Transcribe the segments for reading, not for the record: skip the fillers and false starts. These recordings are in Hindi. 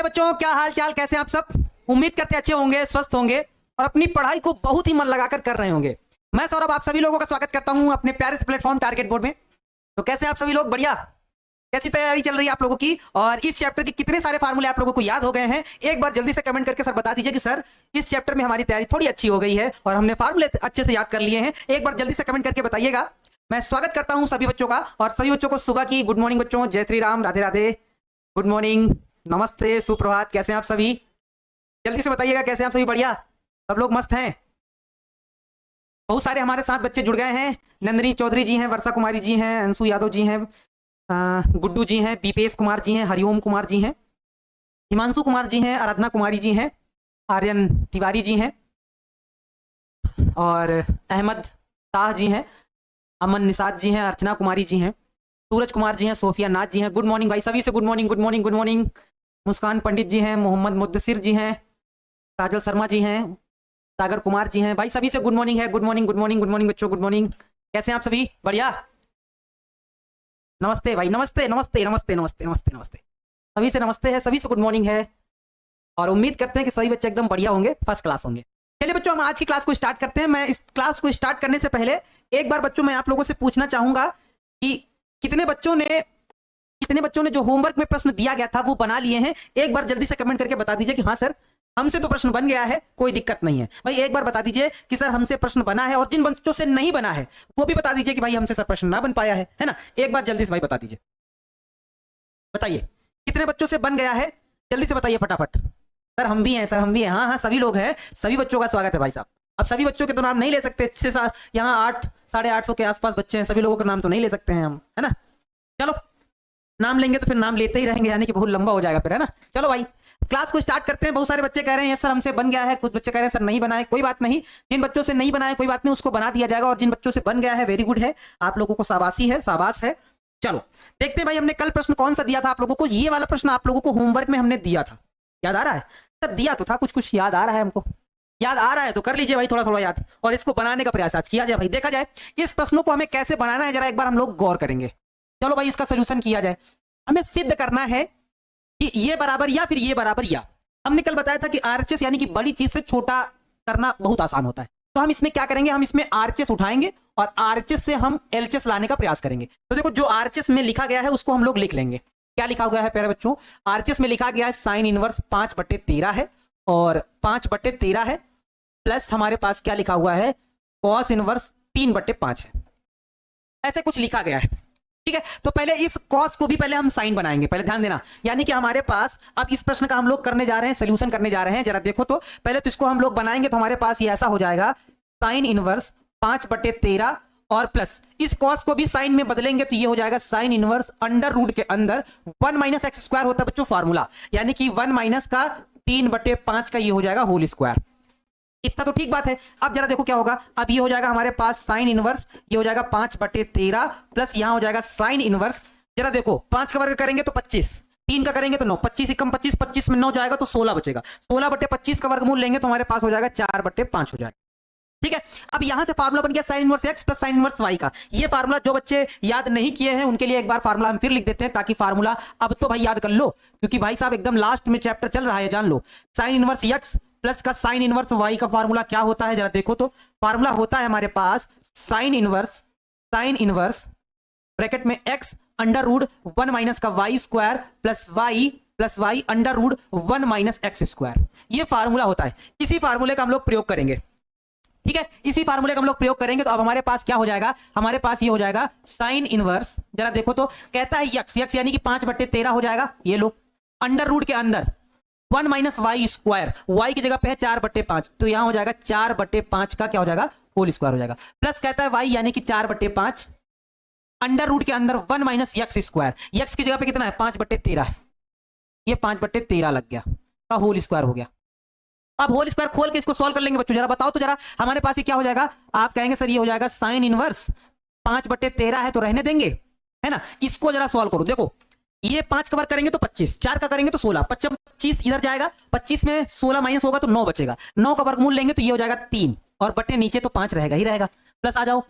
प्यारे बच्चों, क्या हाल चाल, कैसे आप सब? उम्मीद करते अच्छे होंगे, स्वस्थ होंगे और अपनी पढ़ाई को बहुत ही मन लगाकर कर रहे होंगे। मैं सौरभ आप सभी लोगों का स्वागत करता हूं अपने प्यारे से प्लेटफॉर्म टारगेट बोर्ड में। तो कैसे आप सभी लोग? बढ़िया। कैसी तैयारी चल रही है आप लोगों की? और इस चैप्टर के कितने सारे फार्मूले आप लोगों को याद हो गए हैं? एक बार जल्दी से कमेंट करके सर बता दीजिए कि सर इस चैप्टर में हमारी तैयारी थोड़ी अच्छी हो गई है और हमने फार्मूले अच्छे से याद कर लिए हैं। एक बार जल्दी से कमेंट करके बताइएगा। मैं स्वागत करता हूं सभी बच्चों का और सभी बच्चों को सुबह की गुड मॉर्निंग बच्चों। जय श्री राम, राधे राधे, गुड मॉर्निंग, नमस्ते, सुप्रभात। कैसे हैं आप सभी? जल्दी से बताइएगा कैसे हैं आप सभी? बढ़िया, सब लोग मस्त हैं। बहुत सारे हमारे साथ बच्चे जुड़ गए हैं। नंदिनी चौधरी जी हैं, वर्षा कुमारी जी हैं, अंशु यादव जी हैं, गुड्डू जी हैं, दीपेश कुमार जी हैं, हरिओम कुमार जी हैं, हिमांशु कुमार जी हैं, आराधना कुमारी जी हैं, आर्यन तिवारी जी हैं और अहमद शाह जी हैं, अमन निषाद जी हैं, अर्चना कुमारी जी हैं, सूरज कुमार जी हैं, सोफिया नाथ जी हैं। गुड मॉर्निंग भाई, सभी से good morning, good morning, good morning. Muskan Pandit ji हैं, मोहम्मद मुद्दसिर जी हैं, काजल शर्मा जी हैं, सागर कुमार जी हैं। भाई सभी से गुड मॉर्निंग है। Good morning, good morning, good morning बच्चों, गुड मॉर्निंग। कैसे हैं आप सभी? बढ़िया, नमस्ते भाई, नमस्ते नमस्ते नमस्ते नमस्ते नमस्ते नमस्ते। सभी से नमस्ते है, सभी से गुड मॉर्निंग है और उम्मीद करते हैं कि सभी बच्चे एकदम बढ़िया होंगे, फर्स्ट क्लास होंगे। चलिए बच्चों, हम आज की क्लास को स्टार्ट करते हैं। मैं इस क्लास को स्टार्ट करने से पहले एक बार बच्चों मैं आप लोगों से पूछना चाहूंगा कि कितने बच्चों ने जो होमवर्क में प्रश्न दिया गया था वो बना लिए हैं? एक बार जल्दी से कमेंट करके बता दीजिए कि हाँ सर हमसे तो प्रश्न बन गया है, कोई दिक्कत नहीं है। भाई एक बार बता दीजिए कि सर हमसे प्रश्न बना है, और जिन बच्चों से नहीं बना है वो भी बता दीजिए कि भाई हमसे सर प्रश्न ना बन पाया है ना? एक बार जल्दी से भाई बता दीजिए, बताइए कितने बच्चों से बन गया है? जल्दी से बताइए फटाफट। सर हम भी हैं, सर हम भी हैं। हाँ हाँ, सभी लोग हैं, सभी बच्चों का स्वागत है भाई साहब। अब सभी बच्चों के तो नाम नहीं ले सकते, यहाँ 800-850 के आसपास बच्चे हैं, सभी लोगों का नाम तो नहीं ले सकते हैं हम, है ना? चलो, नाम लेंगे तो फिर नाम लेते ही रहेंगे, यानी कि बहुत लंबा हो जाएगा फिर, है ना? चलो भाई क्लास को स्टार्ट करते हैं। बहुत सारे बच्चे कह रहे हैं सर हमसे बन गया है, कुछ बच्चे कह रहे हैं सर नहीं बना है। कोई बात नहीं, जिन बच्चों से नहीं बना है कोई बात नहीं, उसको बना दिया जाएगा, और जिन बच्चों से बन गया है वेरी गुड है, आप लोगों को शाबाशी है, शाबाश है। चलो देखते हैं भाई, हमने कल प्रश्न कौन सा दिया था आप लोगों को? ये वाला प्रश्न आप लोगों को होमवर्क में हमने दिया था, याद आ रहा है? सर दिया तो था, कुछ कुछ याद आ रहा है हमको। याद आ रहा है तो कर लीजिए भाई थोड़ा थोड़ा याद, और इसको बनाने का प्रयास आज किया जाए। भाई देखा जाए इस प्रश्नों को हमें कैसे बनाना है, जरा एक बार हम लोग गौर करेंगे। चलो भाई इसका सोल्यूशन किया जाए। हमें सिद्ध करना है कि ये बराबर या फिर ये बराबर या। हमने कल बताया था कि आरएचएस यानी कि बड़ी चीज से छोटा करना बहुत आसान होता है, तो हम इसमें क्या करेंगे, हम इसमें आरएचएस उठाएंगे और आरएचएस से हम एलएचएस लाने का प्रयास करेंगे। तो देखो जो आरएचएस में लिखा गया है उसको हम लोग लिख लेंगे। क्या लिखा हुआ है प्यारे बच्चों? आरएचएस में लिखा गया है साइन इनवर्स 5/13 है, और 5/13 है, प्लस हमारे पास क्या लिखा हुआ है, कॉस इनवर्स 3/5 है। ऐसे कुछ लिखा गया है, ठीक है? तो पहले इस कॉस को भी पहले हम साइन बनाएंगे, पहले ध्यान देना। यानी कि हमारे पास अब इस प्रश्न का हम लोग करने जा रहे हैं, सोल्यूशन करने जा रहे हैं। जरा देखो तो पहले तो इसको हम लोग बनाएंगे, तो हमारे पास ये ऐसा हो जाएगा साइन इनवर्स 5/13 और प्लस इस कॉस को भी साइन में बदलेंगे तो ये हो जाएगा साइन इनवर्स अंडर रूट के अंदर 1 - x² होता है बच्चों फार्मूला, यानी कि 1 - का 3/5 का ये हो जाएगा होल स्क्वायर। इतना तो ठीक बात है। अब जरा देखो क्या होगा, अब ये हो जाएगा हमारे पास साइन इनवर्स, ये हो जाएगा 5/13 प्लस यहां हो जाएगा साइन इनवर्स। जरा देखो 5 का वर्ग करेंगे तो 25, 3 का करेंगे तो 9, 25 एकम 25, 25 में 9 जाएगा तो 16 बचेगा। 16/25 का वर्गमूल लेंगे तो हमारे पास हो जाएगा 4/5 हो जाएगा, ठीक है? अब यहां से फार्मूला बन गया sine inverse x plus sine inverse y का। ये फार्मूला जो बच्चे याद नहीं किए हैं उनके लिए एक बार फार्मूला हम फिर लिख देते हैं, ताकि फार्मूला अब तो भाई याद कर लो, क्योंकि भाई साहब एकदम लास्ट में चैप्टर चल रहा है, जान लो। साइन इनवर्स x प्लस का साइन इनवर्स y का फार्मूला क्या होता है? जरा देखो तो फार्मूला होता है हमारे पास साइन इनवर्स ब्रैकेट में x अंडर रूट 1 - का y² plus y under root 1 - x²। ये फार्मूला होता है, इसी फार्मूले का हम लोग प्रयोग करेंगे, ठीक है? इसी फार्मूले का हम लोग प्रयोग करेंगे। तो अब हमारे पास क्या हो जाएगा, हमारे पास ये हो जाएगा साइन इनवर्स, जरा देखो तो कहता है यक्स यानी कि 5/13 हो जाएगा, ये लो अंडर रूट के अंदर 1 - y², y की जगह पे है 4/5, तो यहां हो जाएगा 4/5 का क्या हो जाएगा, होल स्क्वायर हो जाएगा। प्लस कहता है y यानी कि 4/5 अंडर रूट के अंदर 1 - x², x की जगह पे कितना है, 5/13 है, ये 5/13 लग गया का होल स्क्वायर हो गया। अब होल स्क्वायर खोल के इसको सॉल्व कर लेंगे बच्चों। जरा बताओ तो जरा हमारे पास ये क्या हो जाएगा? आप कहेंगे सर ये हो जाएगा साइन इनवर्स 5/13 है तो रहने देंगे, है ना? इसको जरा सॉल्व करो। देखो ये 5 का वर्ग करेंगे तो 25, 4 का करेंगे तो 16, 25 इधर जाएगा, 25 में 16 माइनस होगा तो 9 बचेगा, 9 का वर्गमूल लेंगे तो ये हो जाएगा 3, और बटे नीचे तो 5 रहेगा ही रहेगा। प्लस आ जाओ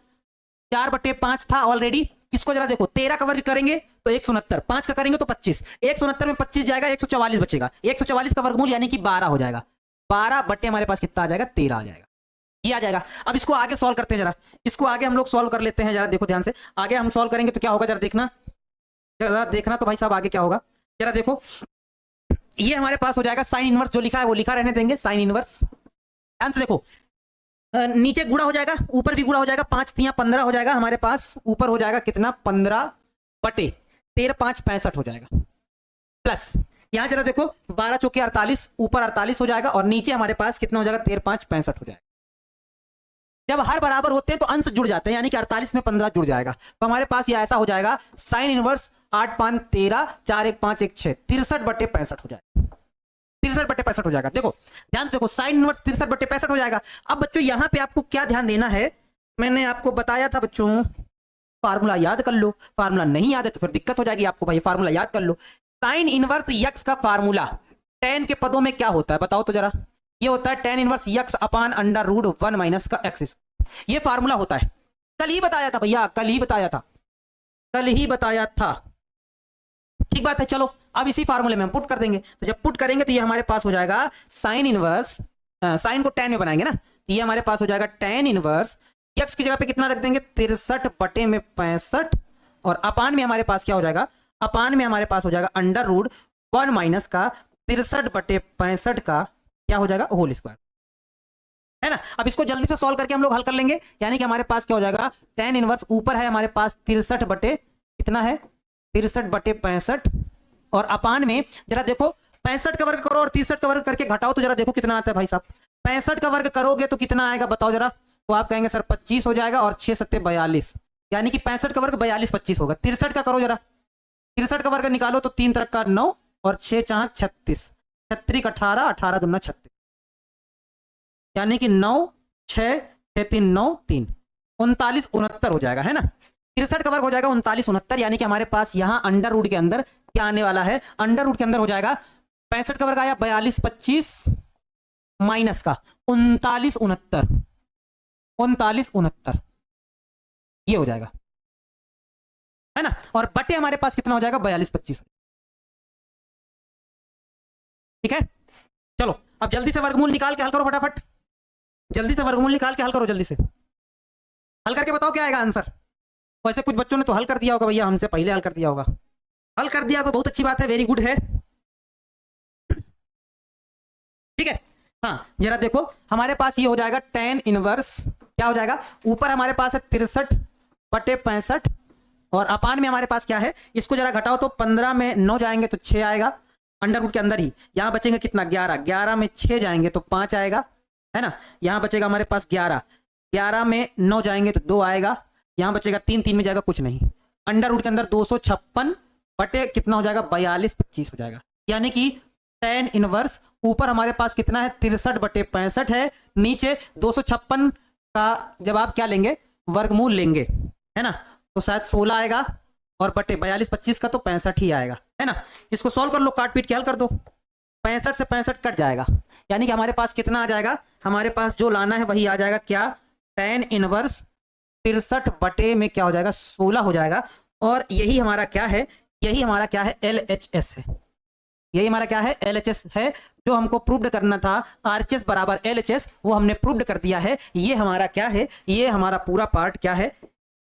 4/5 था ऑलरेडी, इसको जरा देखो 13 का वर्ग करेंगे तो 169, 5 का करेंगे तो 25, 169 में 25 जाएगा, 144 बचेगा, 144 का वर्गमूल यानी कि 12 हो जाएगा, 12 बटे हमारे पास कितना आ जाएगा, 13 आ जाएगा, ये आ जाएगा। अब इसको आगे सॉल्व करते हैं, जरा इसको आगे हम लोग सॉल्व कर लेते हैं, जरा देखो ध्यान से, आगे हम सॉल्व करेंगे तो क्या होगा, जरा देखना तो भाई साहब आगे क्या होगा, जरा देखो, ये हमारे पास हो जाएगा साइन इनवर्स, जो लिखा है वो लिखा रहने देंगे, साइन इनवर्स, ध्यान से देखो, नीचे गुणा हो जाएगा, ऊपर भी गुणा हो जाएगा, 5 तिया 15 हो जाएगा हमारे पास, ऊपर हो जाएगा कितना, 15 बटे 13 5 65 हो जाएगा, प्लस यहां जरा देखो 12 चौके 48, ऊपर 48 हो जाएगा, और नीचे हमारे पास कितना हो जाएगा, 13 5 65 हो जाएगा। जब हर बराबर होते हैं तो अंश जुड़ जाते हैं, यानी कि 48 में 15 जुड़ जाएगा, तो हमारे पास ये ऐसा हो जाएगा, साइन इनवर्स 8 5 13 4 1 5 1 6 63 बटे 65 हो जाएगा, 63 बटे 65 हो जाएगा। देखो ध्यान से देखो, साइन इनवर्स 63 बटे 65 हो जाएगा। अब बच्चों यहां पे आपको क्या ध्यान देना है, मैंने आपको बताया था बच्चों, फार्मूला याद कर लो, फार्मूला नहीं याद है तो फिर दिक्कत हो जाएगी आपको, भाई फार्मूला याद कर लो। साइन इनवर्स यक्स का फार्मूला tan के पदों में क्या होता है बताओ तो जरा, ये होता है tan inverse x upon under root 1 minus का एक्स, ये फार्मूला होता है, कल ही बताया था भैया, कल ही बताया था, ठीक बात है। चलो अब इसी फार्मूले में हम पुट कर देंगे, तो जब पुट करेंगे तो ये हमारे पास हो जाएगा साइन इनवर्स, साइन को tan में बनाएंगे ना, तो ये हमारे पास हो जाएगा tan इनवर्स यक्स की जगह पे कितना रख देंगे, 63 बटे में 65, और अपान में हमारे पास क्या हो जाएगा, अपान में हमारे पास हो जाएगा अंडर रूट 1 माइनस का 63 बटे 65 का क्या हो जाएगा, होल स्क्वायर, है ना। अब इसको जल्दी से सॉल्व करके हम लोग हल कर लेंगे, यानी कि हमारे पास क्या हो जाएगा, tan इनवर्स ऊपर है हमारे पास 63 बटे कितना है, 63 बटे 65, और अपान में जरा देखो 65 का वर्ग करो और 63 का वर्ग करके घटाओ तो जरा देखो कितना आता है भाई साहब, 65 का वर्ग करोगे तो कितना आएगा बताओ जरा, तो आप कहेंगे सर 25 हो जाएगा, और 6 7 42, यानी कि 65 का वर्ग 42 25 होगा। 63 का करो जरा, 63 का वर्ग निकालो तो 3 3 का 9 और 6 4 36, 36 18 18 दूना 36, यानी कि 9 6 6 3 9 3 39 69 हो जाएगा, है ना। 63 का वर्ग हो जाएगा 39 69, यानी कि हमारे पास यहां अंडर रूट के अंदर क्या आने वाला है, अंडर रूट के अंदर हो जाएगा 65 का वर्ग आया 42 25 माइनस का 39 69, ये हो जाएगा, है ना, और बटे हमारे पास कितना हो जाएगा 42 25, ठीक है। चलो अब जल्दी से वर्गमूल निकाल के हल करो फटाफट, जल्दी से वर्गमूल निकाल के हल करो, जल्दी से हल करके बताओ क्या आएगा आंसर। वैसे कुछ बच्चों ने तो हल कर दिया होगा भैया, हमसे पहले हल कर दिया होगा, हल कर दिया तो बहुत अच्छी बात है, वेरी गुड है, ठीक है। हाँ जरा देखो हमारे पास ये हो जाएगा tan इनवर्स, क्या हो जाएगा, ऊपर हमारे पास है 63 बटे 65, और अपान में हमारे पास क्या है, इसको जरा घटाओ तो 15 में 9 जाएंगे तो 6 आएगा, अंडर रूट के अंदर ही, यहां बचेंगे कितना 11, 11 में 6 जाएंगे तो 5 आएगा, है ना, यहां बचेगा हमारे पास 11, 11 में 9 जाएंगे तो 2 आएगा, यहां बचेगा 3 3 में जाएगा कुछ नहीं, अंडर रूट के अंदर 256 बटे कितना हो जाएगा 42 25 हो जाएगा, यानी कि tan इनवर्स ऊपर हमारे पास कितना है 63 बटे 65 है, नीचे 256 का जब आप क्या लेंगे वर्गमूल लेंगे, है ना, तो शायद 16 आएगा, और बटे 42 25 का तो 65 ही आएगा, है ना। इसको सॉल्व कर लो, काट पीट के हल कर दो, 65 से 65 कट जाएगा, यानी कि हमारे पास कितना आ जाएगा, हमारे पास जो लाना है वही आ जाएगा, क्या, tan इनवर्स 63 बटे में क्या हो जाएगा 16 हो जाएगा, और यही हमारा क्या है, यही हमारा क्या है LHS है, यही हमारा क्या है LHS है, जो हमको प्रूव्ड करना था RHS बराबर LHS, वो हमने प्रूव्ड कर दिया है। ये हमारा क्या है, ये हमारा पूरा पार्ट क्या है,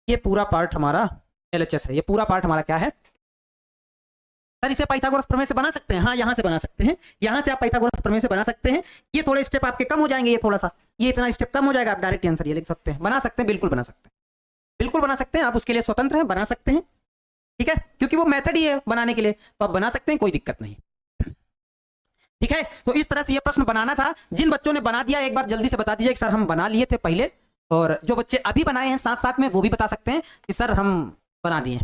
ये पूरा पार्ट हमारा LHS है, ये पूरा पार्ट हमारा क्या है। सर इसे पाइथागोरस प्रमेय से बना सकते हैं, हाँ यहां से बना सकते हैं, यहां से आप पाइथागोरस प्रमेय से बना सकते हैं, ये थोड़े स्टेप आपके कम हो जाएंगे, ये थोड़ा सा, ये इतना स्टेप कम हो जाएगा, आप डायरेक्ट आंसर ये लिख सकते हैं, बना सकते हैं, बिल्कुल बना सकते हैं, बिल्कुल बना सकते हैं, आप उसके लिए स्वतंत्र हैं, बना सकते हैं, ठीक है, क्योंकि वो मेथड ही है बनाने के लिए, तो आप बना सकते हैं, कोई दिक्कत नहीं, ठीक है। तो इस तरह से ये प्रश्न बनाना था, जिन बच्चों ने बना दिया एक बार जल्दी से बता दीजिए कि सर हम बना लिए थे पहले, और जो बच्चे अभी बनाए हैं साथ साथ में वो भी बता सकते हैं कि सर हम बना दिए।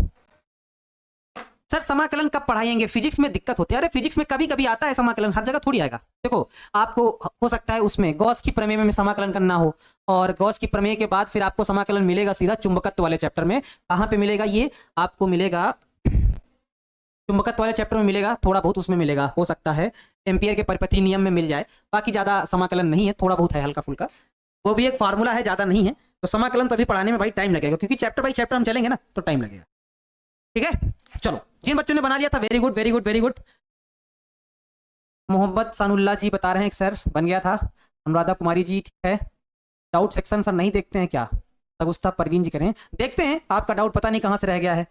सर समाकलन कब पढ़ाएंगे, फिजिक्स में दिक्कत होती है, अरे फिजिक्स में कभी कभी आता है समाकलन, हर जगह थोड़ी आएगा। देखो आपको हो सकता है उसमें गॉस की प्रमेय में समाकलन करना हो, और गॉस की प्रमेय के बाद फिर आपको समाकलन मिलेगा सीधा चुंबकत्व वाले चैप्टर में, कहाँ पे मिलेगा, ये आपको मिलेगा चुंबकत्व वाले चैप्टर में मिलेगा, थोड़ा बहुत उसमें मिलेगा, हो सकता है एम्पियर के परिपथी नियम में मिल जाए, बाकी ज्यादा समाकलन नहीं है, थोड़ा बहुत है हल्का फुल्का, वो भी एक फार्मूला है, ज्यादा नहीं है, तो समाकलन तो अभी पढ़ाने में भाई टाइम लगेगा, क्योंकि चैप्टर बाई चैप्टर हम चलेंगे ना तो टाइम लगेगा। ठीक है, चलो जिन बच्चों ने बना लिया था very good very good very good. Mohammad Sanaullah ji बता रहे हैं कि सर बन गया था। अनुराधा कुमारी जी ठीक है। डाउट सेक्शन सर नहीं देखते हैं क्या? सगुस्ता परवीन जी करें देखते हैं, आपका डाउट पता नहीं कहाँ से रह गया है।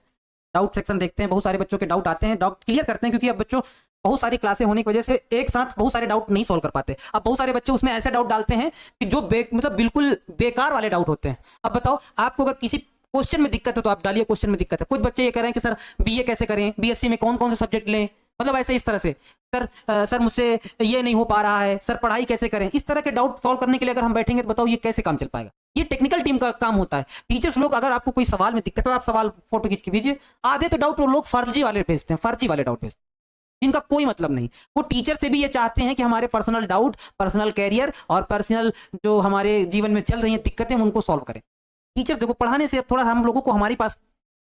डाउट सेक्शन देखते हैं, बहुत सारे बच्चों के डाउट आते हैं, डाउट क्लियर करते हैं, क्योंकि अब बच्चों बहुत सारी क्लासें होने की वजह से एक साथ बहुत सारे डाउट नहीं सॉल्व कर पाते। अब बहुत सारे बच्चे उसमें ऐसे डाउट डालते हैं कि जो मतलब बिल्कुल बेकार वाले डाउट होते हैं। अब बताओ, आपको अगर किसी क्वेश्चन में दिक्कत है तो आप डालिए क्वेश्चन में दिक्कत है। कुछ बच्चे ये कह रहे हैं कि सर बीए कैसे करें, बीएससी में कौन कौन से सब्जेक्ट लें, मतलब ऐसे इस तरह से सर मुझसे ये नहीं हो पा रहा है, सर पढ़ाई कैसे करें। इस तरह के डाउट सॉल्व करने के लिए अगर हम बैठेंगे तो बताओ ये कैसे काम चल पाएगा? ये टेक्निकल टीम का काम होता है। टीचर्स लोग अगर आपको कोई सवाल में दिक्कत है आप सवाल फोटो खींच के भेजिए। आधे तो डाउट वो लोग फर्जी वाले भेजते हैं, फर्जी वाले डाउट भेजते हैं, इनका कोई मतलब नहीं। वो टीचर से भी ये चाहते हैं कि हमारे पर्सनल डाउट, पर्सनल कैरियर और पर्सनल जो हमारे जीवन में चल रही हैं दिक्कतें उनको सॉल्व करें। टीचर्स देखो पढ़ाने से अब थोड़ा हम लोगों को, हमारे पास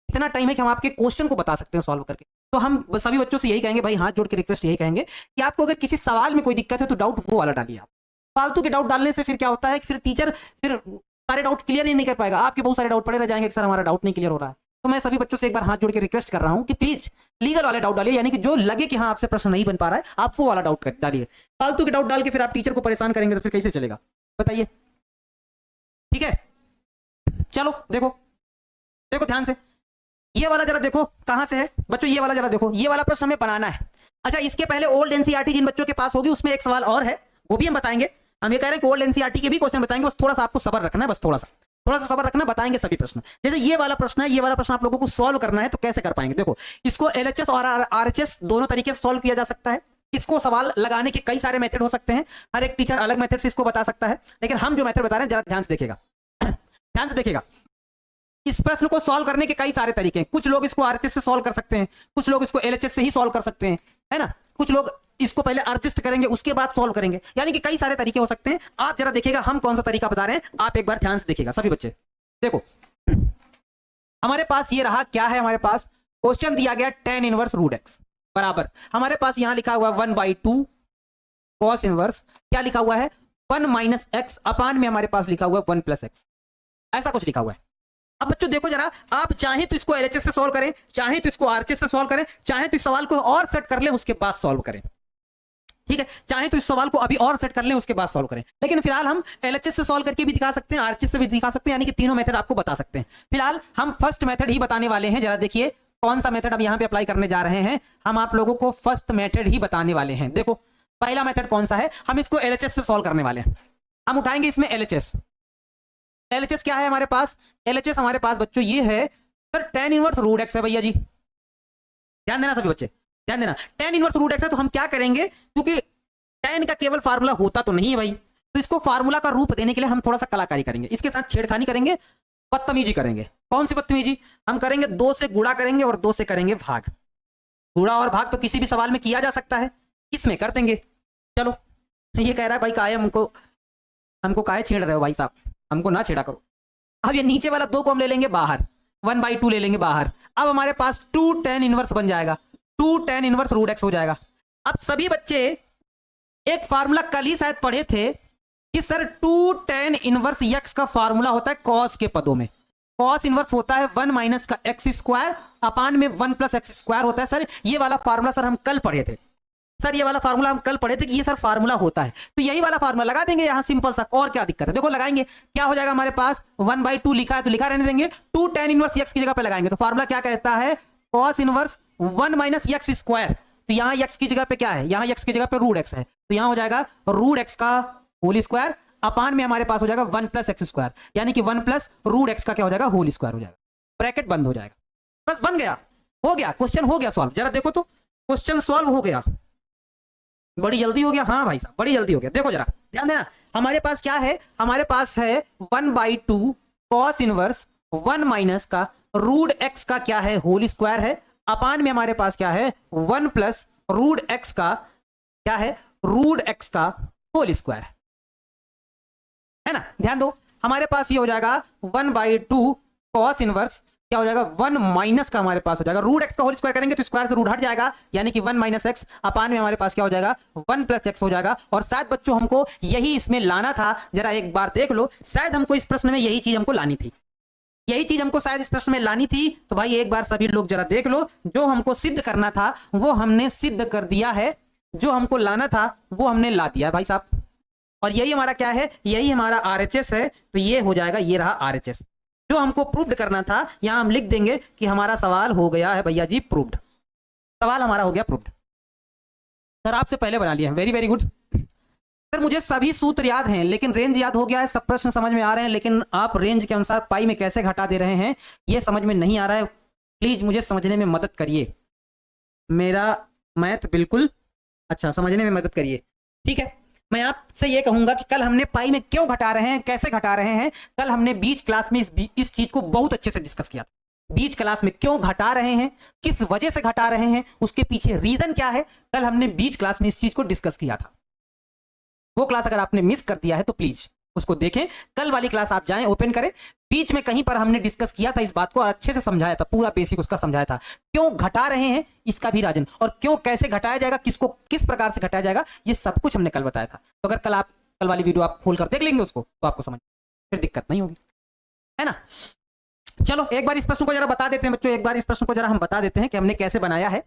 इतना टाइम है कि हम आपके क्वेश्चन को बता सकते हैं सॉल्व करके। तो हम सभी बच्चों से यही कहेंगे, भाई हाथ जोड़ के रिक्वेस्ट यही कहेंगे कि आपको अगर किसी सवाल में कोई दिक्कत है तो डाउट वो वाला डालिए। आप फालतू के डाउट डालने से फिर क्या होता है कि फिर टीचर फिर सारे डाउट क्लियर ही नहीं कर पाएगा। आपके बहुत सारे डाउट पड़े रह जाएंगे कि सर हमारा डाउट नहीं क्लियर हो रहा है। तो मैं सभी बच्चों से एक बार हाथ जोड़ के रिक्वेस्ट कर रहा हूं कि प्लीज लीगल वाले डाउट डालिए, यानी कि जो लगे कि हाँ आपसे प्रश्न नहीं बन पा रहा है आप वो वाला डाउट डालिए। फालतू के डाउट डाल के फिर आप टीचर को परेशान करेंगे तो फिर कैसे चलेगा बताइए? ठीक है, चलो देखो देखो ध्यान से, ये वाला जरा देखो कहां से है बच्चों, ये वाला जरा देखो, ये वाला प्रश्न हमें बनाना है। अच्छा, इसके पहले ओल्ड एनसीईआरटी जिन बच्चों के पास होगी उसमें एक सवाल और है, वो भी हम बताएंगे। हम ये कह रहे हैं कि ओल्ड एनसीईआरटी के भी क्वेश्चन बताएंगे, बस थोड़ा सा आपको सब्र रखना है, बस थोड़ा सा सब्र रखना, बताएंगे सभी प्रश्न। जैसे ये वाला प्रश्न है, ये वाला प्रश्न आप लोगों को सॉल्व करना है तो कैसे कर पाएंगे? देखो, इसको एलएचएस और आरएचएस दोनों तरीके से सॉल्व किया जा सकता है। इसको सवाल लगाने के कई सारे मेथड हो सकते हैं, हर एक टीचर अलग मेथड से इसको बता सकता है, लेकिन हम जो मेथड बता रहे हैं जरा ध्यान से देखिएगा ध्यान से देखिएगा। इस प्रश्न को सॉल्व करने के कई सारे तरीके हैं। कुछ लोग इसको आरएचएस से सॉल्व कर सकते हैं, कुछ लोग इसको एलएचएस से ही सॉल्व कर सकते हैं, है ना। कुछ लोग इसको पहले एडजस्ट करेंगे उसके बाद सॉल्व करेंगे, यानी कि कई सारे तरीके हो सकते हैं। आप जरा देखिएगा हम कौन सा तरीका बता रहे हैं, आप एक बार ध्यान से देखिएगा सभी बच्चे। देखो हमारे पास ये रहा, क्या है हमारे पास क्वेश्चन दिया गया tan इनवर्स रूट एक्स बराबर, हमारे पास यहां लिखा हुआ 1/2 cos इनवर्स, क्या लिखा हुआ है 1 माइनस एक्स अपान में हमारे पास लिखा हुआ 1 प्लस एक्स, ऐसा कुछ लिखा हुआ है। अब बच्चों देखो जरा, आप चाहें तो इसको एलएचएस से सॉल्व करें, चाहें तो इसको आरएचएस से सॉल्व करें, चाहें तो इस सवाल को और सेट कर लें उसके बाद सॉल्व करें, ठीक है। चाहे तो इस सवाल को अभी और सेट कर लें उसके बाद सॉल्व करें, लेकिन फिलहाल हम एलएचएस से सॉल्व करके भी दिखा सकते हैं, आरएचएस से भी दिखा सकते हैं, यानी कि तीनों मेथड आपको बता सकते हैं। फिलहाल हम फर्स्ट मेथड ही बताने वाले हैं। जरा देखिए कौन सा मेथड हम यहां पे अप्लाई करने जा रहे हैं। हम आप लोगों को फर्स्ट मेथड ही बताने वाले हैं। देखो पहला मेथड कौन सा है, हम इसको एलएचएस से सॉल्व करने वाले हैं। हम उठाएंगे इसमें एलएचएस। एलएचएस क्या है हमारे पास? एलएचएस हमारे पास बच्चों ये है sir tan inverse root x है भैया जी, ध्यान देना सभी बच्चे, ध्यान देना। tan इनवर्स रूट एक्स है तो हम क्या करेंगे, क्योंकि tan का केवल फार्मूला होता तो नहीं है भाई, तो इसको फार्मूला का रूप देने के लिए हम थोड़ा सा कलाकारी करेंगे, इसके साथ छेड़खानी करेंगे, बदतमीजी करेंगे। कौन सी बदतमीजी? हम करेंगे 2 से गुणा करेंगे और 2 से करेंगे भाग। गुणा और भाग तो किसी भी सवाल में किया जा सकता है, इसमें कर देंगे। चलो ये कह रहा है भाई काहे हमको काहे छेड़ रहे हो भाई साहब, हमको ना छेड़ा करो। अब ये नीचे वाला 2 को हम ले लेंगे बाहर, 1/2 ले लेंगे बाहर। अब हमारे पास 2 tan इनवर्स बन जाएगा, 2 tan इनवर्स रूट एक्स हो जाएगा। अब सभी बच्चे एक फार्मूला कल ही शायद पढ़े थे कि सर 2 tan इनवर्स एक्स का फार्मूला होता है कॉस के पदों में। कॉस इनवर्स होता है 1 माइनस का एक्स स्क्वायर अपान में 1 प्लस एक्स स्क्वायर होता है। सर ये वाला फार्मूला सर हम कल पढ़े थे, सर ये वाला फार्मूला हम कल पढ़े थे कि ये सर फार्मूला होता है, तो यही वाला फार्मूला लगा देंगे यहाँ सिंपल सा, और क्या दिक्कत है। देखो लगाएंगे, क्या हो जाएगा हमारे पास 1/2 लिखा है तो लिखा रहने देंगे, 2 tan इनवर्स एक्स की जगह पे लगाएंगे तो फार्मूला क्या कहता है cos inverse 1 minus x square. तो यहाँ एक्स की जगह पे क्या है, यहाँ एक्स की जगह पे रूट एक्स है, तो यहाँ हो जाएगा रूट एक्स का होल स्क्वायर अपान में हमारे पास हो जाएगा 1 प्लस एक्स स्क्वायर, यानी कि 1 प्लस रूट एक्स का क्या हो जाएगा होल स्क्वायर हो जाएगा, ब्रैकेट बंद हो जाएगा। बस बन गया, हो गया क्वेश्चन, हो गया सॉल्व। जरा देखो तो क्वेश्चन सॉल्व हो गया, बड़ी जल्दी हो गया। हाँ भाई साहब बड़ी जल्दी हो गया। देखो जरा ध्यान देना, हमारे पास क्या है, हमारे पास है 1/2 cos इनवर्स 1 माइनस का रूट एक्स का क्या है होल स्क्वायर है, अपान में हमारे पास क्या है 1 प्लस रूट एक्स का क्या है रूट एक्स का होल स्क्वायर है ना। ध्यान दो, हमारे पास ये हो जाएगा 1/2 cos इनवर्स क्या हो जाएगा 1 माइनस का हमारे पास हो जाएगा रूट एक्स का होल स्क्वायर करेंगे तो स्क्वायर से रूट हट जाएगा, यानी कि 1 माइनस एक्स अपान में हमारे पास क्या हो जाएगा 1 प्लस एक्स हो जाएगा। और शायद बच्चों हमको यही इसमें लाना था, जरा एक बार देख लो, शायद हमको इस प्रश्न में यही चीज हमको लानी थी। यही चीज हमको शायद इस प्रश्न में लानी थी। तो भाई एक बार सभी लोग जरा देख लो, जो हमको सिद्ध करना था वो हमने सिद्ध कर दिया है, जो हमको लाना था वो हमने ला दिया है भाई साहब। और यही हमारा क्या है, यही हमारा आरएचएस है। तो ये हो जाएगा, ये रहा आरएचएस। जो हमको प्रूव्ड करना था यहां हम लिख देंगे कि हमारा सवाल हो गया है भैया जी प्रूव्ड। सवाल हमारा हो गया प्रूव्ड। सर आपसे पहले बना लिया है, वेरी वेरी गुड। सर मुझे सभी सूत्र याद हैं लेकिन रेंज याद हो गया है, सब प्रश्न समझ में आ रहे हैं, लेकिन आप रेंज के अनुसार पाई में कैसे घटा दे रहे हैं ये समझ में नहीं आ रहा है। प्लीज मुझे समझने में मदद करिए, मेरा मैथ बिल्कुल अच्छा, समझने में मदद करिए। ठीक है, मैं आपसे ये कहूंगा कि कल हमने पाई में क्यों घटा रहे हैं, कैसे घटा रहे हैं, कल हमने बीच क्लास में इस चीज को बहुत अच्छे से डिस्कस किया था। बीच क्लास में क्यों घटा रहे हैं, किस वजह से घटा रहे हैं, उसके पीछे रीजन क्या है, कल हमने बीच क्लास में इस चीज को डिस्कस किया था। वो क्लास अगर आपने मिस कर दिया है तो प्लीज उसको देखें, कल वाली क्लास आप जाएं, ओपन करें। बीच में कहीं पर हमने डिस्कस किया था इस बात को और अच्छे से समझाया था, पूरा बेसिक उसका समझाया था। क्यों घटा रहे हैं इसका भी रीजन, और क्यों कैसे घटाया जाएगा, किसको किस प्रकार से घटाया जाएगा, ये सब कुछ हमने कल बताया था। तो अगर कल वाली वीडियो आप खोल कर देख लेंगे उसको तो आपको समझ फिर दिक्कत नहीं होगी, है ना। चलो एक बार इस प्रश्न को जरा बता देते हैं बच्चों, एक बार इस प्रश्न को जरा हम बता देते हैं कि हमने कैसे बनाया है।